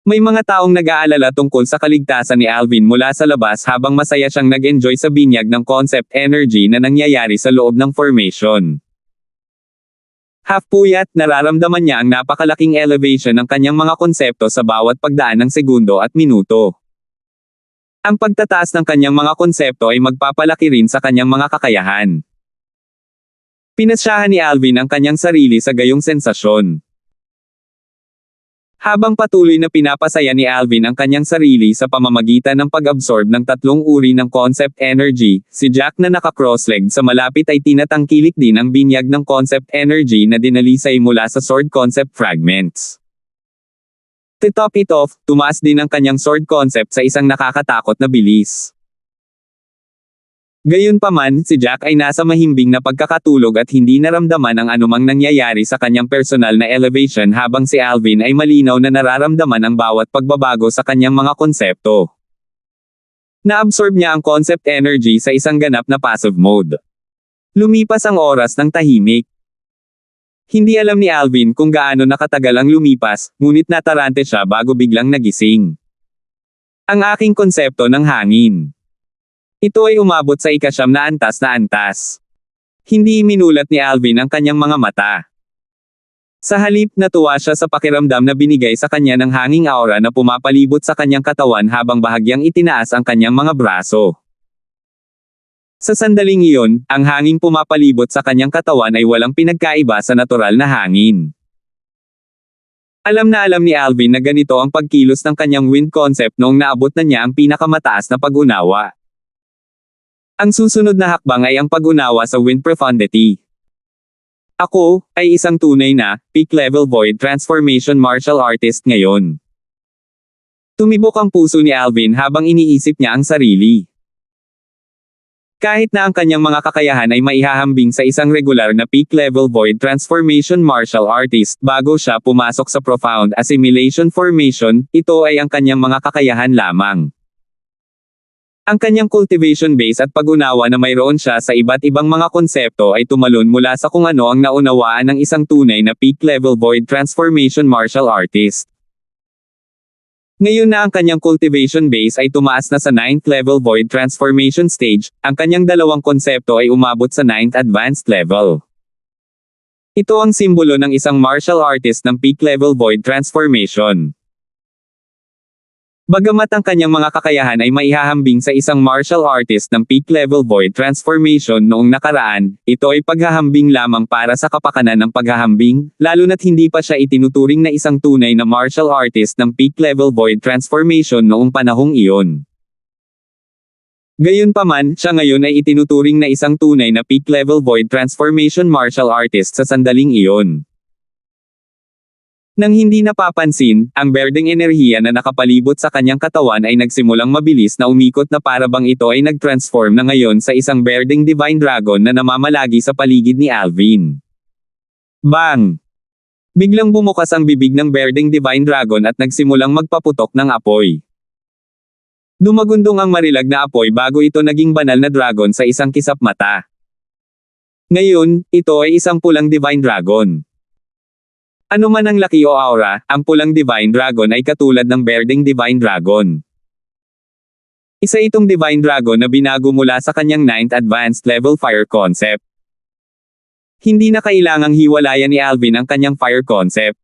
May mga taong nag-aalala tungkol sa kaligtasan ni Alvin mula sa labas habang masaya siyang nag-enjoy sa binyag ng concept energy na nangyayari sa loob ng formation. Half-puyat, nararamdaman niya ang napakalaking elevation ng kanyang mga konsepto sa bawat pagdaan ng segundo at minuto. Ang pagtataas ng kanyang mga konsepto ay magpapalaki rin sa kanyang mga kakayahan. Pinasyahan ni Alvin ang kanyang sarili sa gayong sensasyon. Habang patuloy na pinapasaya ni Alvin ang kanyang sarili sa pamamagitan ng pag-absorb ng tatlong uri ng concept energy, si Jack na naka-cross-legged sa malapit ay tinatangkilik din ang binyag ng concept energy na dinalisay mula sa sword concept fragments. To top it off, tumaas din ang kanyang sword concept sa isang nakakatakot na bilis. Gayunpaman, si Jack ay nasa mahimbing na pagkakatulog at hindi naramdaman ang anumang nangyayari sa kanyang personal na elevation habang si Alvin ay malinaw na nararamdaman ang bawat pagbabago sa kanyang mga konsepto. Naabsorb niya ang concept energy sa isang ganap na passive mode. Lumipas ang oras ng tahimik. Hindi alam ni Alvin kung gaano nakatagal ang lumipas, ngunit natarante siya bago biglang nagising. Ang aking konsepto ng hangin. Ito ay umabot sa ika-9 na antas. Hindi minulat ni Alvin ang kanyang mga mata. Sa halip, natuwa siya sa pakiramdam na binigay sa kanya ng hanging aura na pumapalibot sa kanyang katawan habang bahagyang itinaas ang kanyang mga braso. Sa sandaling iyon, ang hanging pumapalibot sa kanyang katawan ay walang pinagkaiba sa natural na hangin. Alam na alam ni Alvin na ganito ang pagkilos ng kanyang wind concept noong naabot na niya ang pinakamataas na pag-unawa. Ang susunod na hakbang ay ang pag-unawa sa wind profundity. Ako, ay isang tunay na, peak-level void transformation martial artist ngayon. Tumibok ang puso ni Alvin habang iniisip niya ang sarili. Kahit na ang kanyang mga kakayahan ay maihahambing sa isang regular na peak-level void transformation martial artist bago siya pumasok sa profound assimilation formation, ito ay ang kanyang mga kakayahan lamang. Ang kanyang cultivation base at pag-unawa na mayroon siya sa iba't ibang mga konsepto ay tumalon mula sa kung ano ang naunawaan ng isang tunay na peak-level void transformation martial artist. Ngayon na ang kanyang cultivation base ay tumaas na sa 9th level void transformation stage, ang kanyang dalawang konsepto ay umabot sa 9th advanced level. Ito ang simbolo ng isang martial artist ng peak-level void transformation. Bagamat ang kanyang mga kakayahan ay maihahambing sa isang martial artist ng peak-level void transformation noong nakaraan, ito ay paghahambing lamang para sa kapakanan ng paghahambing, lalo na't hindi pa siya itinuturing na isang tunay na martial artist ng peak-level void transformation noong panahong iyon. Gayunpaman, siya ngayon ay itinuturing na isang tunay na peak-level void transformation martial artist sa sandaling iyon. Nang hindi napapansin, ang berdeng enerhiya na nakapalibot sa kanyang katawan ay nagsimulang mabilis na umikot na para bang ito ay nag-transform na ngayon sa isang berdeng divine dragon na namamalagi sa paligid ni Alvin. Bang! Biglang bumukas ang bibig ng berdeng divine dragon at nagsimulang magpaputok ng apoy. Dumagundong ang marilag na apoy bago ito naging banal na dragon sa isang kisap mata. Ngayon, ito ay isang pulang divine dragon. Ano man ang laki o aura, ang pulang divine dragon ay katulad ng berdeng divine dragon. Isa itong divine dragon na binago mula sa kanyang 9th advanced level fire concept. Hindi na kailangang hiwalayan ni Alvin ang kanyang fire concept.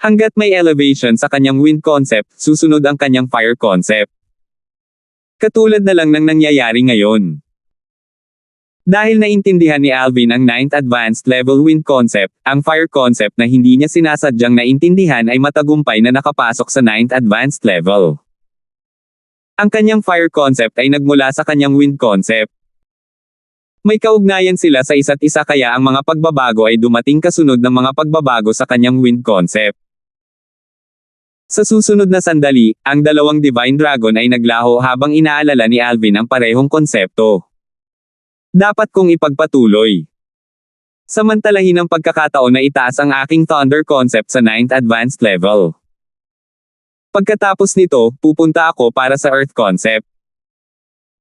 Hanggat may elevation sa kanyang wind concept, susunod ang kanyang fire concept. Katulad na lang ng nangyayari ngayon. Dahil naintindihan ni Alvin ang 9th advanced level wind concept, ang fire concept na hindi niya sinasadyang naintindihan ay matagumpay na nakapasok sa 9th advanced level. Ang kanyang fire concept ay nagmula sa kanyang wind concept. May kaugnayan sila sa isa't isa kaya ang mga pagbabago ay dumating kasunod ng mga pagbabago sa kanyang wind concept. Sa susunod na sandali, ang dalawang divine dragon ay naglaho habang inaalala ni Alvin ang parehong konsepto. Dapat kong ipagpatuloy. Samantalahin ang pagkakataon na itaas ang aking thunder concept sa 9th advanced level. Pagkatapos nito, pupunta ako para sa earth concept.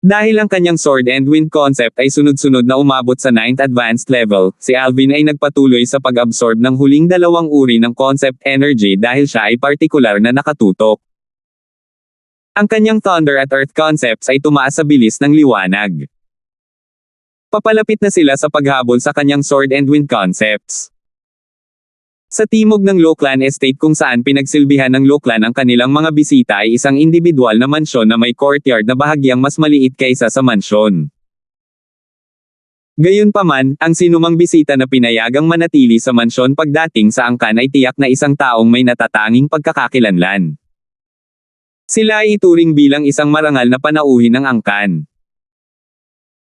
Dahil ang kanyang Sword and Wind concept ay sunod-sunod na umabot sa 9th advanced level, si Alvin ay nagpatuloy sa pag-absorb ng huling dalawang uri ng concept energy dahil siya ay partikular na nakatutok. Ang kanyang Thunder at Earth concepts ay tumaas sa bilis ng liwanag. Papalapit na sila sa paghabol sa kanyang Sword and Wind concepts. Sa timog ng Loclan Estate kung saan pinagsilbihan ng Loclan ang kanilang mga bisita ay isang individual na mansyon na may courtyard na bahagyang mas maliit kaysa sa mansyon. Gayunpaman, ang sinumang bisita na pinayagang manatili sa mansyon pagdating sa angkan ay tiyak na isang taong may natatanging pagkakakilanlan. Sila ay ituring bilang isang marangal na panauhin ng angkan.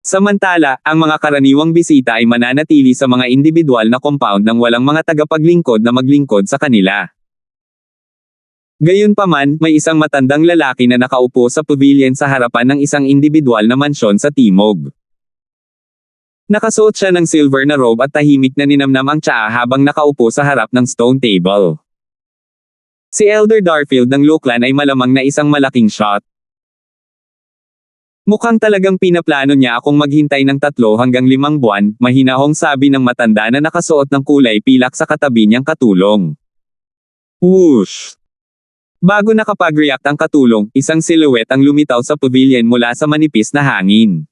Samantala, ang mga karaniwang bisita ay mananatili sa mga individual na compound nang walang mga tagapaglingkod na maglingkod sa kanila. Gayunpaman, may isang matandang lalaki na nakaupo sa pavilion sa harapan ng isang individual na mansyon sa timog. Nakasuot siya ng silver na robe at tahimik na ninamnam ang tsaa habang nakaupo sa harap ng stone table. Si Elder Darfield ng Loclan ay malamang na isang malaking shot. Mukhang talagang pinaplano niya akong maghintay ng 3 hanggang 5 buwan, mahinahong sabi ng matanda na nakasuot ng kulay pilak sa katabi niyang katulong. Whoosh! Bago nakapag-react ang katulong, isang silhouette ang lumitaw sa pavilion mula sa manipis na hangin.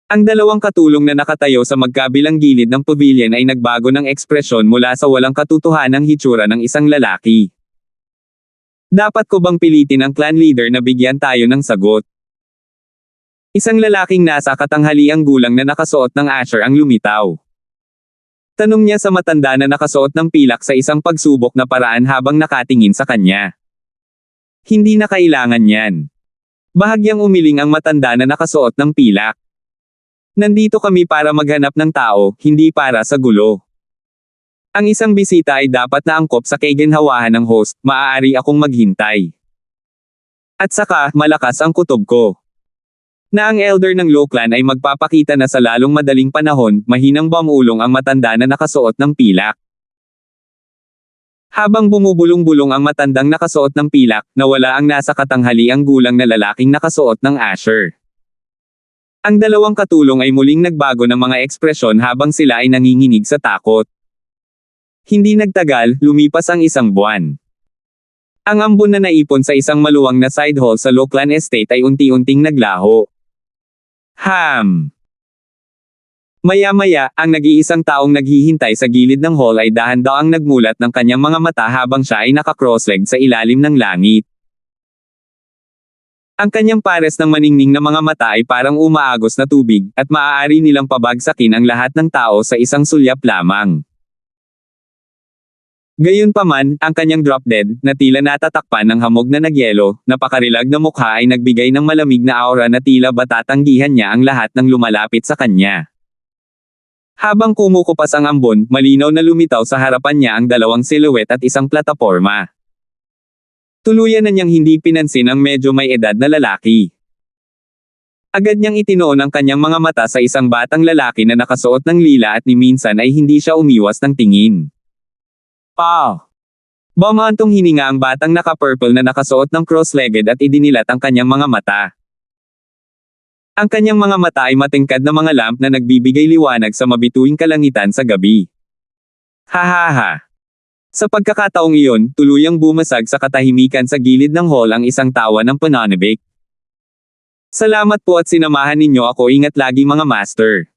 Ang dalawang katulong na nakatayo sa magkabilang gilid ng pavilion ay nagbago ng ekspresyon mula sa walang katotohanang hitsura ng isang lalaki. Dapat ko bang pilitin ang clan leader na bigyan tayo ng sagot? Isang lalaking nasa katanghaliang gulang na nakasuot ng asher ang lumitaw. Tanong niya sa matanda na nakasuot ng pilak sa isang pagsubok na paraan habang nakatingin sa kanya. Hindi na kailangan yan. Bahagyang umiling ang matanda na nakasuot ng pilak. Nandito kami para maghanap ng tao, hindi para sa gulo. Ang isang bisita ay dapat na angkop sa kaginhawahan ng host, maaari akong maghintay. At saka, malakas ang kutob ko. Na ang elder ng Loclan ay magpapakita na sa lalong madaling panahon, mahinang bamulong ang matanda na nakasuot ng pilak. Habang bumubulong-bulong ang matandang nakasuot ng pilak, nawala ang nasa katanghaliang gulang na lalaking nakasuot ng asher. Ang dalawang katulong ay muling nagbago ng mga ekspresyon habang sila ay nanginginig sa takot. Hindi nagtagal, lumipas ang 1 buwan. Ang ambon na naipon sa isang maluwang na side hall sa Loclan Estate ay unti-unting naglaho. Maya-maya, ang nag-iisang taong naghihintay sa gilid ng hall ay dahan-daang nagmulat ng kanyang mga mata habang siya ay naka-cross-legged sa ilalim ng langit. Ang kanyang pares ng maningning na mga mata ay parang umaagos na tubig, at maaari nilang pabagsakin ang lahat ng tao sa isang sulyap lamang. Gayunpaman, ang kanyang drop-dead, na tila natatakpan ng hamog na nagyelo, napakarilag na mukha ay nagbigay ng malamig na aura na tila batatanggihan niya ang lahat ng lumalapit sa kanya. Habang kumukupas ang ambon, malinaw na lumitaw sa harapan niya ang dalawang silhouette at isang plataporma. Tuluyan na niyang hindi pinansin ang medyo may edad na lalaki. Agad niyang itinoon ang kanyang mga mata sa isang batang lalaki na nakasuot ng lila at ni minsan ay hindi siya umiwas ng tingin. Bumantong hininga ang batang naka-purple na nakasuot ng cross-legged at idinilat ang kanyang mga mata. Ang kanyang mga mata ay matingkad na mga lamp na nagbibigay liwanag sa mabituing kalangitan sa gabi. Sa pagkakataong iyon, tuluyang bumasag sa katahimikan sa gilid ng hall ang isang tawa ng pananabik. Salamat po at sinamahan ninyo ako, ingat lagi mga master.